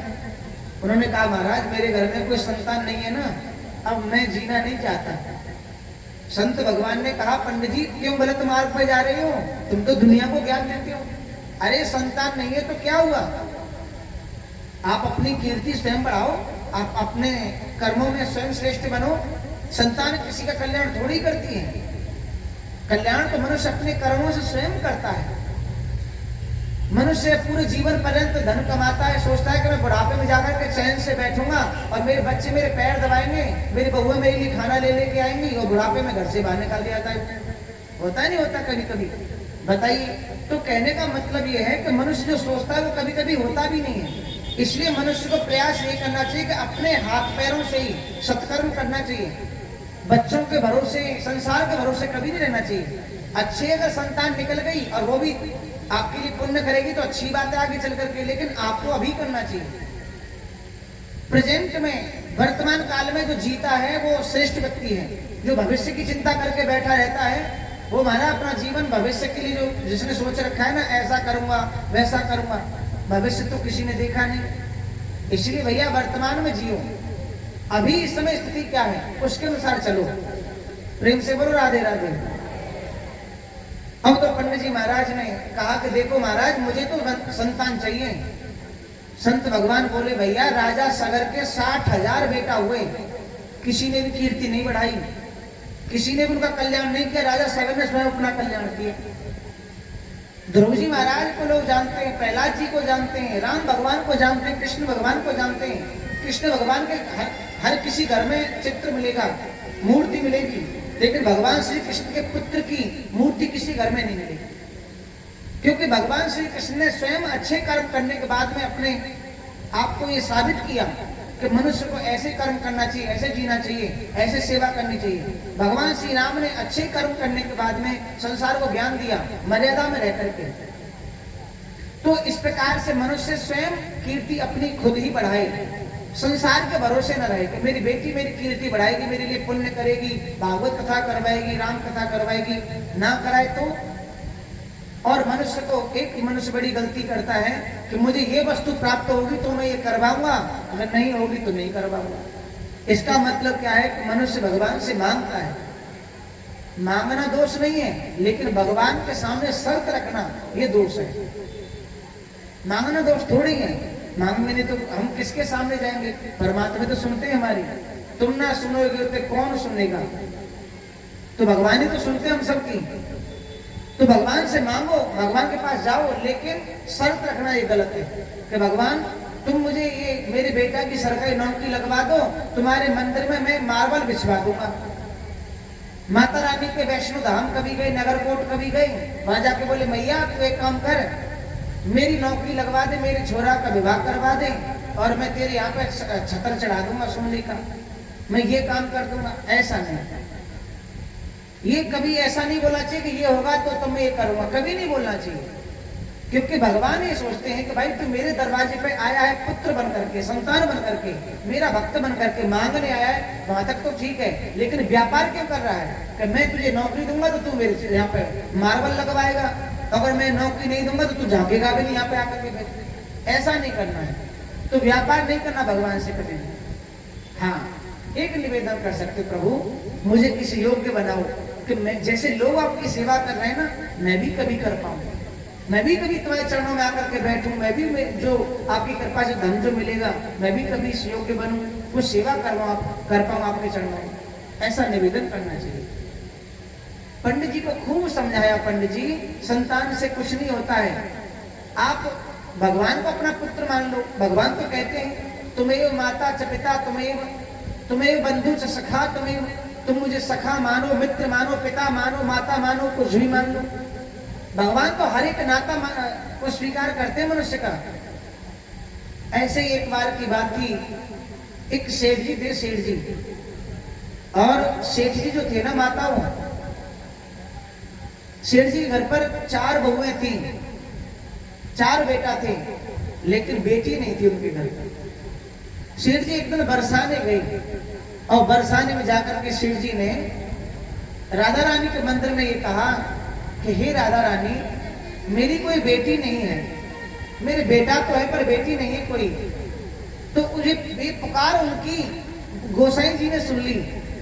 उन्होंने कहा, महाराज मेरे घर में कोई संतान नहीं है ना, अब मैं जीना नहीं चाहता। संत भगवान ने कहा, पंडित जी क्यों गलत मार्ग पर जा रहे हो, तुम तो दुनिया को ज्ञान देते हो। अरे संतान नहीं है तो क्या हुआ, आप अपनी कीर्ति स्वयं बढ़ाओ, आप अपने कर्मों में स्वयं श्रेष्ठ बनो। संतान किसी का कल्याण थोड़ी करती है, कल्याण तो मनुष्य अपने कर्मों से स्वयं करता है। मनुष्य पूरे जीवन पर्यंत धन कमाता है, सोचता है कि मैं बुढ़ापे में जाकर के चैन से बैठूंगा और मेरे बच्चे मेरे पैर दबाएंगे, मेरी बहुएं मेरे लिए खाना ले लेके आएंगी, और बुढ़ापे में घर से बाहर निकाल दिया जाता है। होता नहीं होता कभी कभी, बताइए। तो कहने का मतलब यह है कि मनुष्य जो सोचता है वो कभी कभी होता भी नहीं है। इसलिए मनुष्य को प्रयास ये करना चाहिए कि अपने हाथ पैरों से ही सत्कर्म करना चाहिए। बच्चों के भरोसे, संसार के भरोसे कभी नहीं रहना चाहिए। अच्छी अगर संतान निकल गई और वो भी आपके लिए पुण्य करेगी तो अच्छी बात है आगे चल करके, लेकिन आपको अभी करना चाहिए। प्रेजेंट में, वर्तमान काल में जो जीता है वो श्रेष्ठ व्यक्ति है। जो भविष्य की चिंता करके बैठा रहता है वो हमारा अपना जीवन भविष्य के लिए जो जिसने सोच रखा है ना, ऐसा करूंगा वैसा करूंगा, भविष्य तो किसी ने देखा नहीं। इसलिए भैया वर्तमान में जियो, अभी इस समय स्थिति क्या है उसके अनुसार चलो। प्रेम से बोलो राधे राधे। अब तो पंडित जी महाराज ने कहा कि देखो महाराज मुझे तो संतान चाहिए। संत भगवान बोले, भैया राजा सगर के 60,000 बेटा हुए, किसी ने भी कीर्ति नहीं बढ़ाई, किसी ने भी उनका कल्याण नहीं किया। राजा सगर ने स्वयं अपना कल्याण किया। ध्रुव जी महाराज को लोग जानते हैं, प्रहलाद जी को जानते हैं, राम भगवान को जानते हैं, कृष्ण भगवान को जानते हैं। कृष्ण भगवान के हर किसी घर में चित्र मिलेगा, मूर्ति मिलेगी, लेकिन भगवान श्री कृष्ण के पुत्र की मूर्ति किसी घर में नहीं मिलेगी। क्योंकि भगवान श्री कृष्ण ने स्वयं अच्छे कर्म करने के बाद में अपने आपको ये साबित किया कि मनुष्य को ऐसे कर्म करना चाहिए, ऐसे जीना चाहिए, ऐसे सेवा करनी चाहिए। भगवान श्री राम ने अच्छे कर्म करने के बाद में संसार को ज्ञान दिया, मर्यादा में रह करके। तो इस प्रकार से मनुष्य स्वयं कीर्ति अपनी खुद ही बढ़ाए, संसार के भरोसे न रहे कि मेरी बेटी मेरी कीर्ति बढ़ाएगी, मेरे लिए पुण्य करेगी, भागवत कथा करवाएगी, राम कथा करवाएगी, ना कराए तो। और मनुष्य तो एक मनुष्य बड़ी गलती करता है कि मुझे ये वस्तु प्राप्त होगी तो मैं ये करवाऊंगा, अगर नहीं होगी तो नहीं करवाऊंगा। इसका मतलब क्या है कि मनुष्य भगवान से मांगता है। मांगना दोष नहीं है, लेकिन भगवान के सामने शर्त रखना ये दोष है। मांगना दोष थोड़ी है, मांगने नहीं तो हम किसके सामने जाएंगे? परमात्मा तो सुनते हैं हमारी। तुम ना सुनोगे तो कौन सुनेगा? तो भगवान ही तो सुनते हैं हम सबकी। तो भगवान से मांगो, भगवान के पास जाओ, लेकिन शर्त रखना ये गलत है कि भगवान तुम मुझे ये मेरे बेटा की सरकारी नौकरी लगवा दो, तुम्हारे मंदिर में मैं मार्बल बिछवा दूंगा। माता रानी के वैष्णो धाम कभी गई, नगरकोट कभी गई, वहां जाके बोले मैया तू एक काम कर, मेरी नौकरी लगवा दे, मेरे छोरा का विवाह करवा दे, और मैं तेरे यहाँ पे छतर चढ़ा दूंगा सोने का, मैं ये काम कर दूंगा। ऐसा नहीं, ये कभी ऐसा नहीं बोलना चाहिए कि ये होगा तो मैं ये करूंगा, कभी नहीं बोलना चाहिए। क्योंकि भगवान ये सोचते हैं कि भाई तू मेरे दरवाजे पे आया है पुत्र बन करके, संतान बन करके, मेरा भक्त बन करके मांगने आया है, वहां तक तो ठीक है, लेकिन व्यापार क्यों कर रहा है कि मैं तुझे नौकरी दूंगा तो तू मेरे यहाँ पे मार्बल लगवाएगा, अगर मैं नौकरी नहीं दूंगा तो तू झांकेगा भी नहीं यहाँ पे आकर के। ऐसा नहीं करना है। तो व्यापार नहीं करना भगवान से कभी। हाँ, एक निवेदन कर सकते, प्रभु मुझे किसी योग्य बनाओ कि मैं जैसे लोग आपकी सेवा कर रहे हैं ना, मैं भी कभी कर पाऊं, मैं भी कभी तुम्हारे चरणों में आकर के बैठूं, मैं भी जो आपकी कृपा से धन जो मिलेगा मैं भी कभी इस योग्य बनूं, कुछ सेवा कर पाऊं आपके चरणों में। ऐसा निवेदन करना चाहिए। पंडित जी को खूब समझाया, पंडित जी संतान से कुछ नहीं होता है, आप भगवान को अपना पुत्र मान लो। भगवान तो कहते हैं तुम्हें माता च पिता, तुम्हें बंधु च सखा, तुम मुझे सखा मानो, मित्र मानो, पिता मानो, माता मानो, कुछ भी मान लो। भगवान तो हर एक नाता को स्वीकार करते हैं मनुष्य का। ऐसे ही एक बार की बात थी, एक सेठ जी थे, सेठ जी। और सेठ जी जो थे ना माताओं, सेठ जी घर पर 4 बहुएं थी, 4 बेटा थे, लेकिन बेटी नहीं थी उनके घर पर। सेठ जी एक दिन बरसाने गए और बरसाने में जाकर के सेठ जी ने राधा रानी के मंदिर में ये कहा कि हे राधा रानी, मेरी कोई बेटी नहीं है, मेरे बेटा तो है पर बेटी नहीं है कोई। तो मुझे ये पुकार उनकी गोसाई जी ने सुन ली।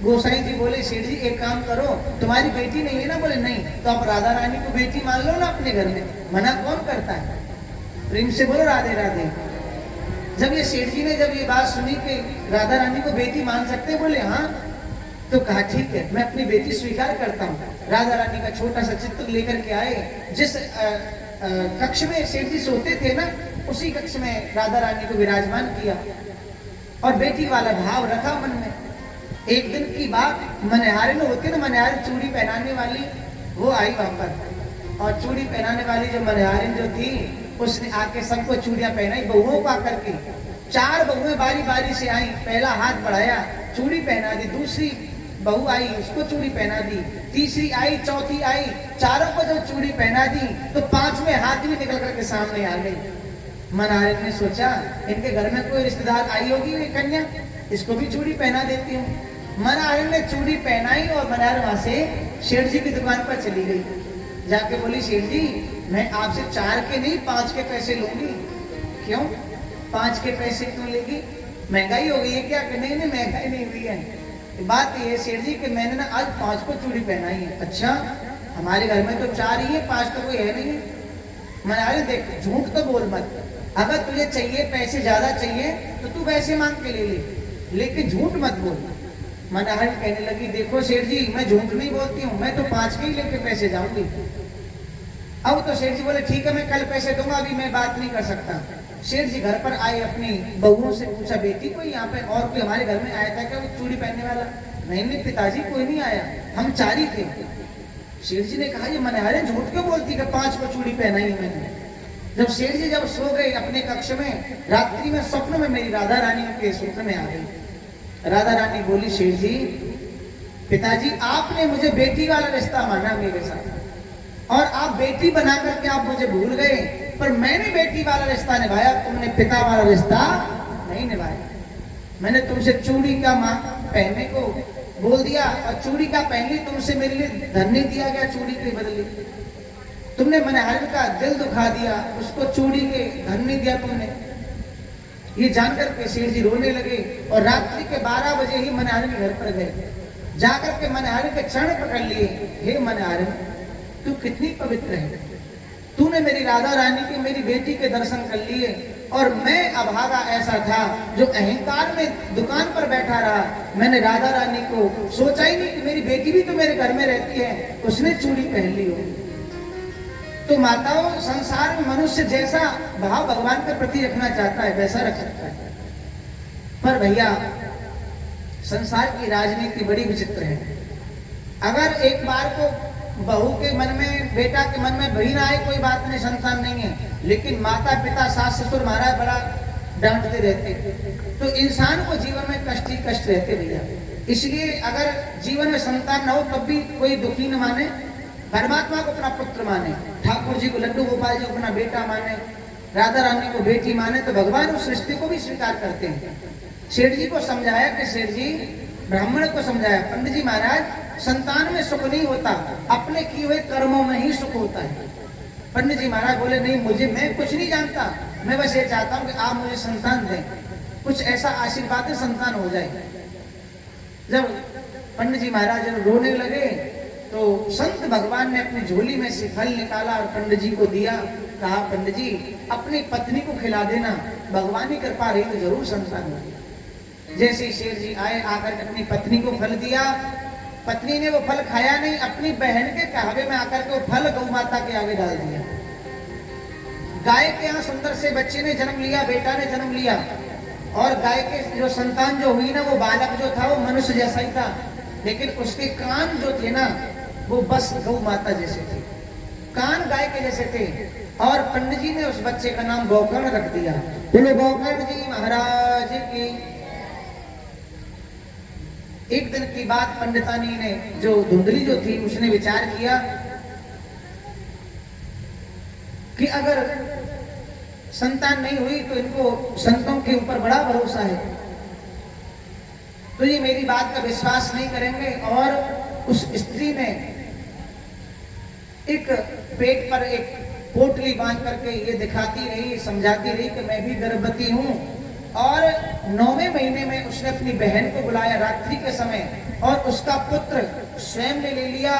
गोसाई जी बोले सेठ जी एक काम करो, तुम्हारी बेटी नहीं है ना? बोले नहीं। तो आप राधा रानी को बेटी मान लो ना अपने घर में, मना कौन करता है? प्रेम से बोलो राधे राधे। जब ये सेठ जी ने जब ये बात सुनी कि राधा रानी को बेटी मान सकते, बोले हाँ। तो कहा ठीक है, मैं अपनी बेटी स्वीकार करता हूँ। राधा रानी का छोटा सा चित्र लेकर के आए। जिस कक्ष में सेठ जी सोते थे ना, उसी कक्ष में राधा रानी को विराजमान किया और बेटी वाला भाव रखा मन में। एक दिन की बात, मनिहारी में होती है ना, मनिहारी चूड़ी पहनाने वाली, वो आई वहां पर। और चूड़ी पहनाने वाली जो मनिहारिन जो थी, उसने आके सबको चूड़ियां पहनाई, बहुओं को आकर के। 4 बहुएं बारी बारी से आई, पहला हाथ बढ़ाया, चूड़ी पहना दी। दूसरी बहू आई, उसको चूड़ी पहना दी। तीसरी आई, चौथी आई, चारों को जब चूड़ी पहना दी तो 5वें हाथ भी निकल करके सामने आ गई। मनिहारिन ने सोचा इनके घर में कोई रिश्तेदार आई होगी ये कन्या, इसको भी चूड़ी पहना देती हूँ। मनिहारिन ने चूड़ी पहनाई और मनिहारिन वहां से सेठ जी की दुकान पर चली गई। जाके बोली सेठ जी, मैं आपसे 4 के नहीं 5 के पैसे लूंगी। क्यों 5 के पैसे क्यों लेगी? महंगाई हो गई है क्या? कि नहीं नहीं महंगाई नहीं हुई है। बात ये है सेठ जी कि मैंने ना आज 5 को चूड़ी पहनाई है। अच्छा, हमारे घर में तो 4 ही है, 5 तो कोई है नहीं। मनिहारिन देख, झूठ तो बोल मत। अगर तुझे चाहिए, पैसे ज्यादा चाहिए तो तू वैसे मांग के ले ले, लेकिन झूठ मत बोल। मनिहारिन कहने लगी देखो सेठ जी, मैं झूठ नहीं बोलती हूँ, मैं तो 5 के ही लेके पैसे जाऊंगी। अब तो सेठ जी बोले ठीक है, मैं कल पैसे दूंगा, अभी मैं बात नहीं कर सकता। सेठ जी घर पर आए, अपनी बहुओं से पूछा बेटी कोई यहाँ पे और कोई हमारे घर में आया था क्या, वो चूड़ी पहनने वाला? नहीं नहीं पिताजी, कोई नहीं आया, हम 4 ही थे। सेठ जी ने कहा ये मनिहारिन झूठ क्यों बोलती कि 5 को चूड़ी पहनाई है मैंने। जब सेठ जी जब सो गए अपने कक्ष में, रात्रि में स्वप्न में मेरी राधा रानी के स्वप्न में आ गई। राधा रानी बोली सेठ जी, पिताजी आपने मुझे बेटी वाला रिश्ता माना मेरे साथ, और आप बेटी बना करके आप मुझे भूल गए, पर मैंने बेटी वाला रिश्ता निभाया, तुमने पिता वाला रिश्ता नहीं निभाया। मैंने तुमसे चूड़ी का मां पहनने को बोल दिया और चूड़ी का पहन ली, तुमसे मेरे लिए धन नहीं दिया गया चूड़ी के बदले। तुमने मनिहारिन का दिल दुखा दिया, उसको चूड़ी के धन नहीं दिया तुमने। ये जानकर के सेठ जी रोने लगे और रात्रि के 12 बजे ही मनिहारिन के घर पर गए। जाकर के मनिहारिन के चरण पकड़ लिए, हे मनिहारिन तू कितनी पवित्र है, तूने मेरी राधा रानी की, मेरी बेटी के दर्शन कर लिए, और मैं अभागा ऐसा था जो अहंकार में दुकान पर बैठा रहा। मैंने राधा रानी को सोचा ही नहीं कि मेरी बेटी भी तो मेरे घर में रहती है, उसने चूड़ी पहन ली हो। तो माताओं, संसार में मनुष्य जैसा भाव भगवान के प्रति रखना चाहता है वैसा रख सकता है, पर भैया संसार की राजनीति बड़ी विचित्र है। अगर एक बार को बहू के मन में, बेटा के मन में भई ना आए, कोई बात नहीं, संतान नहीं है, लेकिन माता पिता सास ससुर महाराज बड़ा डांटते रहते, तो इंसान को जीवन में कष्ट ही कष्ट रहते भैया। इसलिए अगर जीवन में संतान न हो तब भी कोई दुखी न माने, परमात्मा को अपना पुत्र माने, ठाकुर जी को, लड्डू गोपाल जी को अपना बेटा माने, राधा रानी को बेटी माने, तो भगवान उस रिश्ते को भी स्वीकार करते हैं। सेठ जी को समझाया कि सेठ जी, ब्राह्मण को समझाया, पंडित जी महाराज संतान में सुख नहीं होता, अपने किए हुए कर्मों में ही सुख होता है। पंडित जी महाराज बोले नहीं, मैं कुछ नहीं जानता, मैं बस ये चाहता हूँ कि आप मुझे संतान दें, कुछ ऐसा आशीर्वाद है संतान हो जाए। जब पंडित जी महाराज जब रोने लगे तो संत भगवान ने अपनी झोली में से फल निकाला और पंडित जी को दिया। कहा पंडित जी अपनी पत्नी को खिला देना, भगवान की कृपा रही तो जरूर संतान होगी। जैसे ही शेर जी आए, आकर अपनी पत्नी को फल दिया, पत्नी ने वो फल खाया नहीं, अपनी बहन के कहवे में आकर के वो फल गौ माता के आगे डाल दिया। गाय के यहाँ सुंदर से बच्चे ने जन्म लिया, बेटा ने जन्म लिया, और गाय के जो संतान जो हुई ना, वो बालक जो था वो मनुष्य जैसा ही था, लेकिन उसके कान जो थे ना वो बस गौ माता जैसे थे। कान गाय के जैसे थे, और पंडित जी ने उस बच्चे का नाम गोकर्ण रख दिया। बोलो गोकर्ण जी महाराज की। एक दिन की बात, पंडितानी ने, जो धुंधली जो थी, उसने विचार किया कि अगर संतान नहीं हुई तो इनको संतों के ऊपर बड़ा भरोसा है, तो ये मेरी बात का विश्वास नहीं करेंगे। और उस स्त्री ने एक पेट पर एक पोटली बांध करके ये दिखाती रही, समझाती रही कि मैं भी गर्भवती हूँ। और 9वें महीने में उसने अपनी बहन को बुलाया रात्रि के समय, और उसका पुत्र स्वयं ने ले लिया,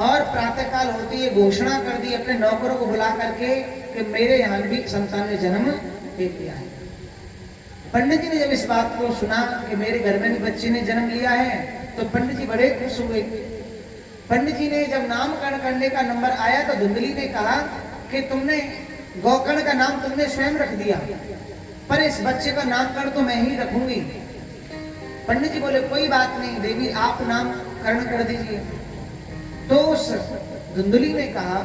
और प्रातःकाल होती है घोषणा कर दी अपने नौकरों को बुला करके कि मेरे यहाँ भी संतान ने जन्म ले लिया है। पंडित जी ने जब इस बात को सुना कि मेरे घर में भी बच्चे ने जन्म लिया है, तो पंडित जी बड़े खुश हुए। पंडित जी ने जब नामकरण करने का नंबर आया तो धुंधली ने कहा कि तुमने गोकर्ण का नाम तुमने स्वयं रख दिया, पर इस बच्चे का नामकरण तो मैं ही रखूंगी। पंडित जी बोले कोई बात नहीं देवी, आप नामकरण कर दीजिए। तो उस धुंधली ने कहा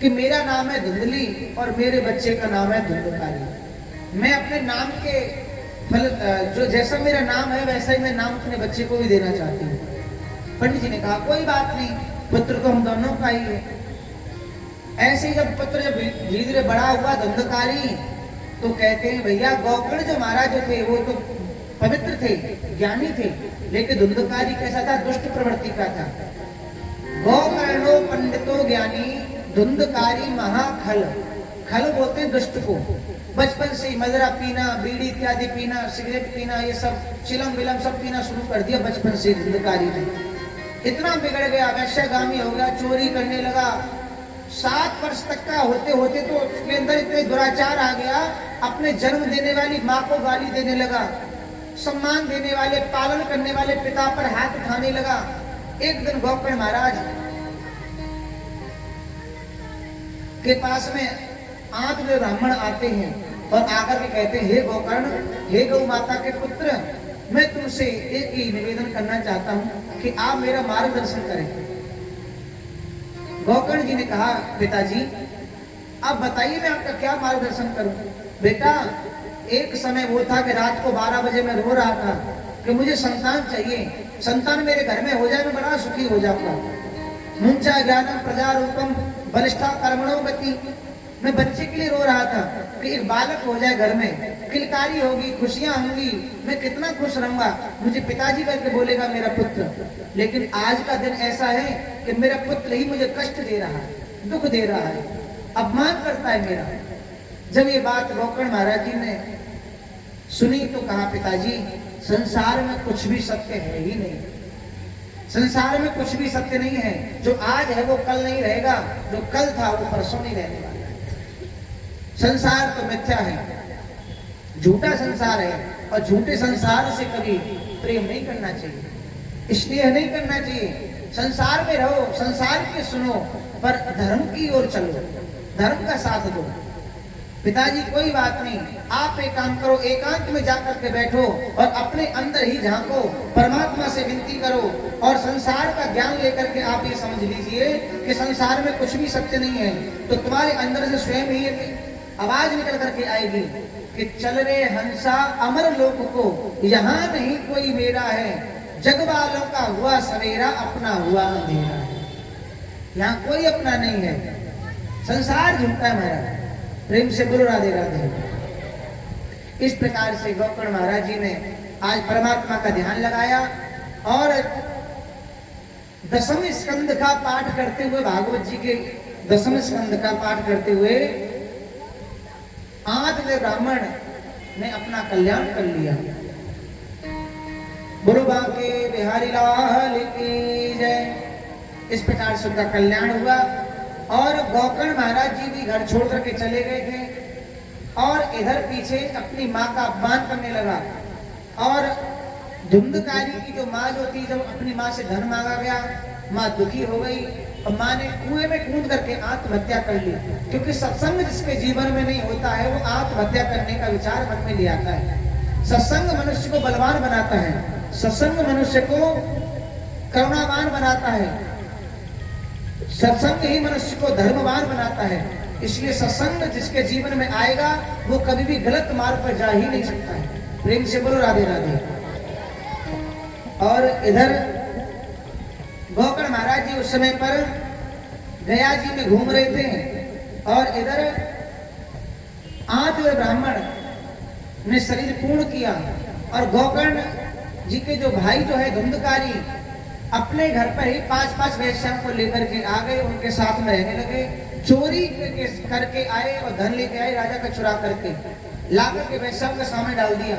कि मेरा नाम है धुंधली और मेरे बच्चे का नाम है धुंधकारी। मैं अपने नाम के फल, जो जैसा मेरा नाम है वैसा ही मैं नाम अपने बच्चे को भी देना चाहती हूँ। पंडित जी ने कहा कोई बात नहीं, पुत्र तो हम दोनों का ही है। ऐसे ही जब पुत्र जब धीरे धीरे बड़ा हुआ धुंधकारी, तो कहते हैं भैया गोकर्ण जो महाराज जो थे वो तो पवित्र थे, ज्ञानी थे, लेकिन धुंधकारी कैसा था, दुष्ट प्रवृत्ति का था। गोकर्णो पंडितो ज्ञानी, धुंधकारी महाखल। खल बोलते हैं दुष्ट को। बचपन से ही मदरा पीना, बीड़ी इत्यादि पीना, सिगरेट पीना, ये सब चिलम विलम सब पीना शुरू कर दिया बचपन से धुंधकारी ने। इतना बिगड़ गया, वैश्यगामी हो गया, चोरी करने लगा। 7 वर्ष तक का होते होते तो उसके अंदर इतने दुराचार आ गया, अपने जन्म देने वाली माँ को गाली देने लगा, सम्मान देने वाले, पालन करने वाले पिता पर हाथ उठाने लगा। एक दिन गोकर्ण महाराज के पास में 8 ब्राह्मण आते हैं और आकर के कहते हैं हे गोकर्ण, हे गौ माता के पुत्र, मैं तुमसे एक ही निवेदन करना चाहता हूं कि आप मेरा मार्गदर्शन करें। गोकर्ण जी ने कहा पिताजी आप बताइए मैं आपका क्या मार्गदर्शन करूं। बेटा एक समय वो था कि रात को 12 बजे मैं रो रहा था कि मुझे संतान चाहिए, संतान मेरे घर में हो जाए मैं बड़ा सुखी हो जाऊंगा। मुंचा ज्ञानम प्रजा रूपम बलिष्ठा कर्मणो गति। मैं बच्चे के लिए रो रहा था कि एक बालक हो जाए घर में, किलकारी होगी, खुशियां होंगी, मैं कितना खुश रहूंगा, मुझे पिताजी करके बोलेगा मेरा पुत्र। लेकिन आज का दिन ऐसा है कि मेरा पुत्र ही मुझे कष्ट दे रहा है, दुख दे रहा है, अपमान करता है मेरा। जब ये बात गोकर्ण महाराज जी ने सुनी तो कहा पिताजी संसार में कुछ भी सत्य है ही नहीं, संसार में कुछ भी सत्य नहीं है। जो आज है वो कल नहीं रहेगा, जो कल था वो परसों नहीं रहने वाला। संसार तो मिथ्या है, झूठा संसार है, और झूठे संसार से कभी प्रेम नहीं करना चाहिए, स्नेह नहीं करना चाहिए। संसार में रहो, संसार की सुनो, पर धर्म की ओर चलो, धर्म का साथ दो। पिताजी कोई बात नहीं, आप एक काम करो, एकांत में जाकर के बैठो और अपने अंदर ही झांको, परमात्मा से विनती करो और संसार का ज्ञान लेकर के आप ये समझ लीजिए कि संसार में कुछ भी सत्य नहीं है। तो तुम्हारे अंदर से स्वयं ही आवाज निकल करके आएगी कि चल रे हंसा अमर लोक को, यहाँ नहीं कोई मेरा है, जग वालों का हुआ सवेरा, अपना हुआ अंधेरा है। यहाँ कोई अपना नहीं है, संसार झूठा है महाराज। प्रेम से बोलो राधे राधे। इस प्रकार से गोकर्ण महाराज जी ने आज परमात्मा का ध्यान लगाया और 10वें स्कंद का पाठ करते हुए, भागवत जी के 10वें स्कंद का पाठ करते हुए 8 ब्राह्मण ने अपना कल्याण कर लिया। बोलो बांके बिहारी लाल की जय। इस प्रकार से उनका कल्याण हुआ और गोकर्ण महाराज जी भी घर छोड़ करके चले गए थे और इधर पीछे अपनी माँ का अपमान करने लगा। और धुंधकारी की जो माँ जो थी, जब अपनी माँ से धन मांगा गया, माँ दुखी हो गई और माँ ने कुएं में कूद करके आत्महत्या कर ली। क्योंकि सत्संग जिसके जीवन में नहीं होता है वो आत्महत्या करने का विचार मन में ले आता है। सत्संग मनुष्य को बलवान बनाता है, सत्संग मनुष्य को करुणावान बनाता है। सत्संग ही मनुष्य को धर्मवान बनाता है। इसलिए सत्संग जिसके जीवन में आएगा वो कभी भी गलत मार्ग पर जा ही नहीं सकता है। प्रेम से बोलो राधे राधे। और इधर गोकर्ण महाराज जी उस समय पर गया जी में घूम रहे थे और इधर आद्य ब्राह्मण ने शरीर पूर्ण किया और गोकर्ण जी के जो भाई जो है धुंधकारी अपने घर पर ही 5-5 वेश्याओं को लेकर के आ गए, उनके साथ में रहने लगे, चोरी करके आए और धन लेके आए राजा का चुरा करके ला करके वेश्याओं के सामने डाल दिया।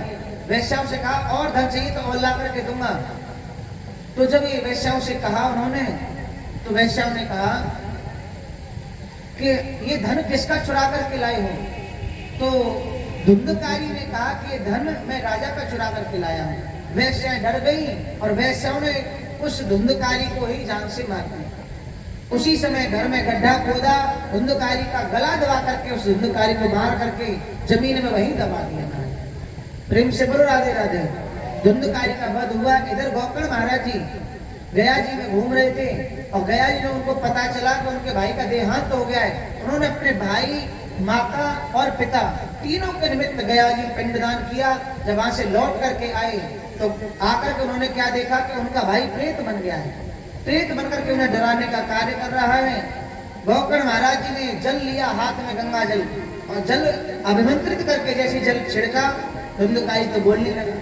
वेश्याओं से कहा और धन चाहिए तो और ला करके दूंगा। तो जब ये वेश्याओं से कहा उन्होंने, तो वेश्याओं ने कहा कि ये धन किसका चुरा करके लाए हो? तो धुंधकारी ने कहा कि ये धन मैं राजा का चुरा करके लाया हूँ। वेश्याएं डर गई और वेश्याओं ने उस धुंधकारी को ही जान से मार दिया। उसी समय घर में गड्ढा खोदा, धुंधकारी का गला दबा करके उस धुंधकारी को मार करके जमीन में वहीं दबा दिया। प्रेम से बोलो राधे राधे। धुंधकारी का वध हुआ। इधर गोकर्ण महाराज जी गया जी में घूम रहे थे और गया जी में उनको पता चला कि उनके भाई का देहांत हो गया है। उन्होंने अपने भाई, माता और पिता तीनों के निमित्त गया जी पिंडदान किया। जब वहां से लौट करके आए तो आकर के उन्होंने क्या देखा कि उनका भाई प्रेत बन गया है। प्रेत बनकर के उन्हें डराने का कार्य कर रहा है। गोकर्ण महाराज जी ने जल लिया हाथ में, गंगा जल, और जल अभिमंत्रित करके जैसे जल छिड़का, धुंधकारी तो बोलने लगा,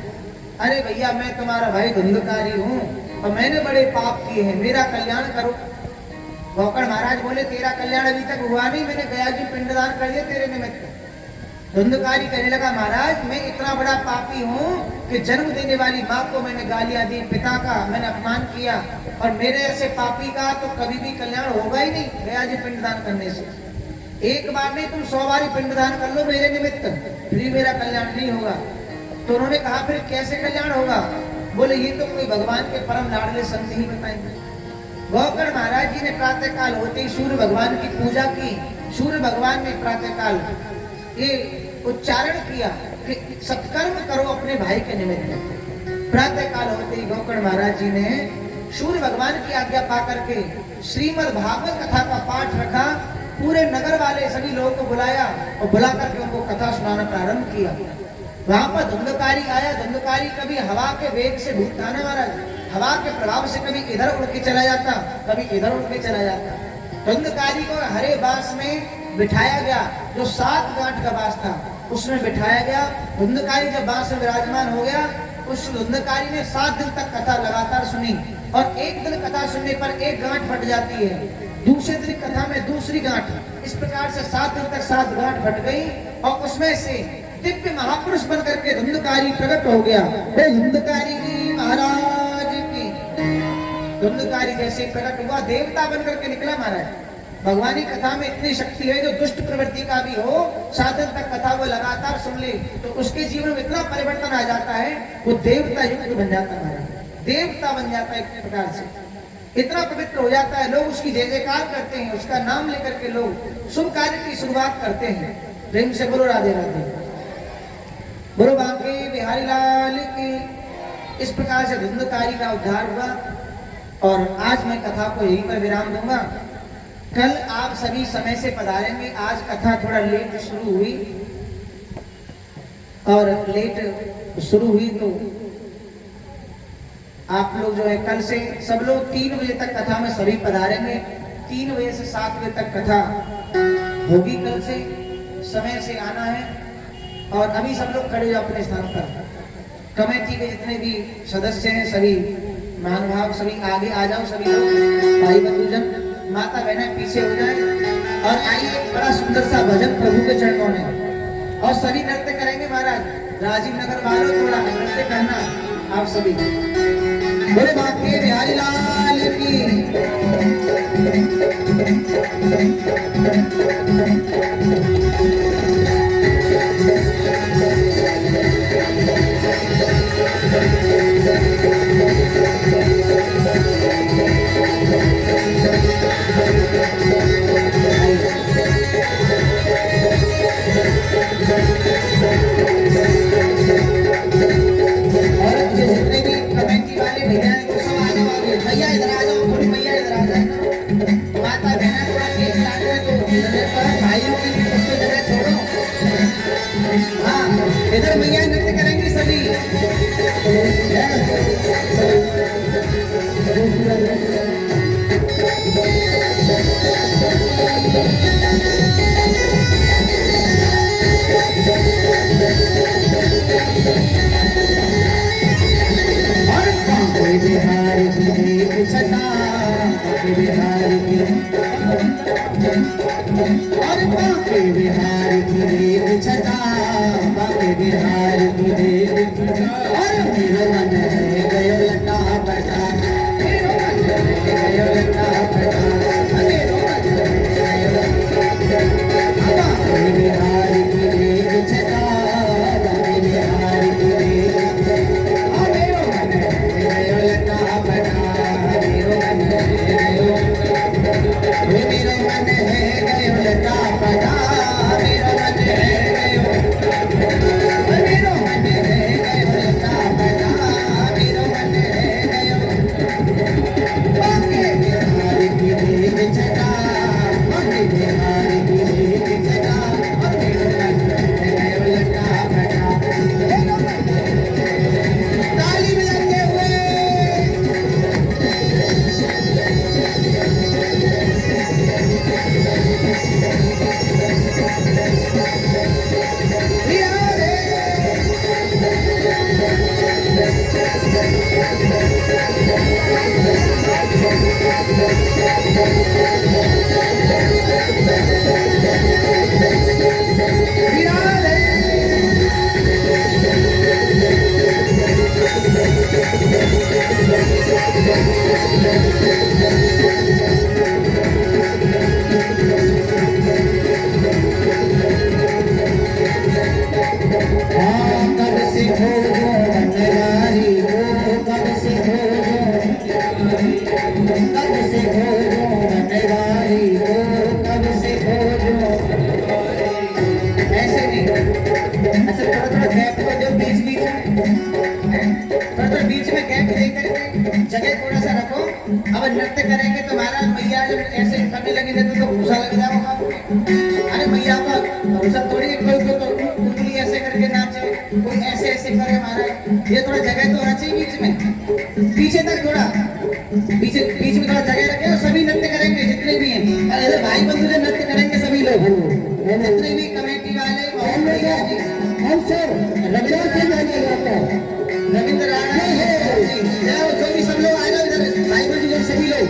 अरे भैया मैं तुम्हारा भाई धुंधकारी हूँ और मैंने बड़े पाप किए हैं, मेरा कल्याण करो। गोकर्ण महाराज बोले तेरा कल्याण अभी तक हुआ नहीं, मैंने गया जी पिंडदान कर दिया तेरे निमित्त। धुंधकारी कहने लगा महाराज मैं इतना बड़ा पापी हूँ कि जन्म देने वाली माँ को मैंने गालियां दी, पिता का मैंने अपमान किया, और मेरे ऐसे पापी का तो कभी भी कल्याण होगा ही नहीं गया जी पिंडदान करने से। एक बार नहीं तुम 100 बार पिंडदान कर लो मेरे निमित्त, फिर मेरा कल्याण नहीं होगा। तो उन्होंने कहा फिर कैसे कल्याण होगा? बोले ये तो कोई भगवान के परम लाडले संत ही बताएंगे। गोकर्ण महाराज जी ने प्रातः काल होते ही सूर्य भगवान की पूजा की। सूर्य भगवान ने प्रातः काल ये उच्चारण किया कि सत्कर्म करो अपने भाई के निमित्त। प्रातः काल होते ही गोकर्ण महाराज जी ने सूर्य भगवान की आज्ञा पा करके श्रीमद् भागवत कथा का पाठ रखा। पूरे नगर वाले सभी लोगों को बुलाया और बुला करके उनको कथा सुनाना प्रारंभ किया। वहां पर धुंधकारी आया। धुंधकारी कभी हवा के वेग से भूखता ना महाराज, हवा के प्रभाव से कभी इधर उड़ के चला जाता, कभी इधर उड़ के चला जाता। धुंधकारी को हरे बांस में बिठाया गया, जो 7 गांठ का बांस था उसमें बिठाया गया। धुंधकारी जब बांस में विराजमान हो गया, उस धुंधकारी ने 7 दिन तक कथा लगातार सुनी, और एक दिन कथा सुनने पर एक गांठ फट जाती है, दूसरे दिन कथा में दूसरी गांठ, इस प्रकार से 7 दिन तक 7 गांठ फट गई और उसमें से दिव्य महापुरुष बन करके धुंधकारी प्रकट हो गया। धुंधकारी महाराज की धुंधकारी जैसे प्रकट हुआ, देवता बन करके निकला महाराज। भगवानी कथा में इतनी शक्ति है, जो दुष्ट प्रवृत्ति का भी हो 7 दिन तक कथा वो लगातार सुन ले तो उसके जीवन में इतना परिवर्तन आ जाता है, वो देवता युक्त बन जाता है, देवता बन जाता है। एक प्रकार से इतना पवित्र हो जाता है, लोग उसकी जय जयकार करते हैं, उसका नाम लेकर के लोग शुभ कार्य की शुरुआत करते हैं। प्रेम से बोलो राधे राधे, बोलो बांके बिहारी लाल की। इस प्रकार से धुंधकारी का उद्धार हुआ और आज मैं कथा को यहीं पर विराम दूंगा। कल आप सभी समय से पधारेंगे। आज कथा थोड़ा लेट शुरू हुई और लेट शुरू हुई तो आप लोग जो है कल से सब लोग 3 बजे तक कथा में सभी पधारेंगे। 3 बजे से 7 बजे तक कथा होगी। कल से समय से आना है और अभी सब लोग खड़े हो अपने स्थान पर। कमेटी के जितने भी सदस्य हैं सभी महानुभाव सभी आगे आ जाओ, सभी लोग भाई बंधुजन माता बहनें पीछे हो जाए और आइए एक बड़ा सुंदर सा भजन प्रभु के चरणों में, और सभी नृत्य करेंगे महाराज। राजीव नगर वालों थोड़ा नृत्य करना आप सभी। बोले बांके बिहारी लाल की। जितने भी कमेटी वाले भैया हैं वो सब आने वाले। भैया इधर आ जाओ, थोड़ी भैया इधर आ जाए। छटा बाके बिहार की, और बाके बिहार की रेत छटा बाके बिहार की रेत, और मेरो मन है गयो लटा पटा, मेरो मन है गयो लटा पटा, मेरो मन है गयो बाके बिहार की रेत छटा बाके बिहार की रेत, मेरो मन है गयो लटा पटा, मेरो मन है गयो, मेरो मन है गयो लटा पटा, मेरो मन है गयो, मेरो मन है गयो लटा पटा, मेरो मन है गयो बाके बिहार की रेत छटा बाके बिहार की रेत छटा, मेरो मन है गयो लटा पटा, मेरो मन है, ताली बजाते हुए कब से खोजो बनवारी हो, कब से खोजो, कब से खोजो बनवारी हो, कब से खोजो, ऐसे नहीं, अच्छा थोड़ा थोड़ा गैप को जो बीच बीच में, थोड़ा थोड़ा बीच में गैप लेकर के जगह थोड़ा सा रखो। अब नृत्य करेंगे तो हमारा मैया जब ऐसे करने लगे तो भूसा लग जाएगा, अरे मैया का भूसा थोड़ी, कोई तो उंगली ऐसे करके नाचे, कोई ऐसे ऐसे करे हमारा, ये थोड़ा जगह तो होना चाहिए बीच में, पीछे तक थोड़ा पीछे बीच में थोड़ा जगह रखे और सभी नृत्य करेंगे जितने भी हैं, अरे भाई बंधु जो नृत्य करेंगे सभी लोग, जितने भी कमेटी वाले हम सर रविंद्र राणा जो भी सब लोग आ जाओ इधर, भाई बंधु जो सभी लोग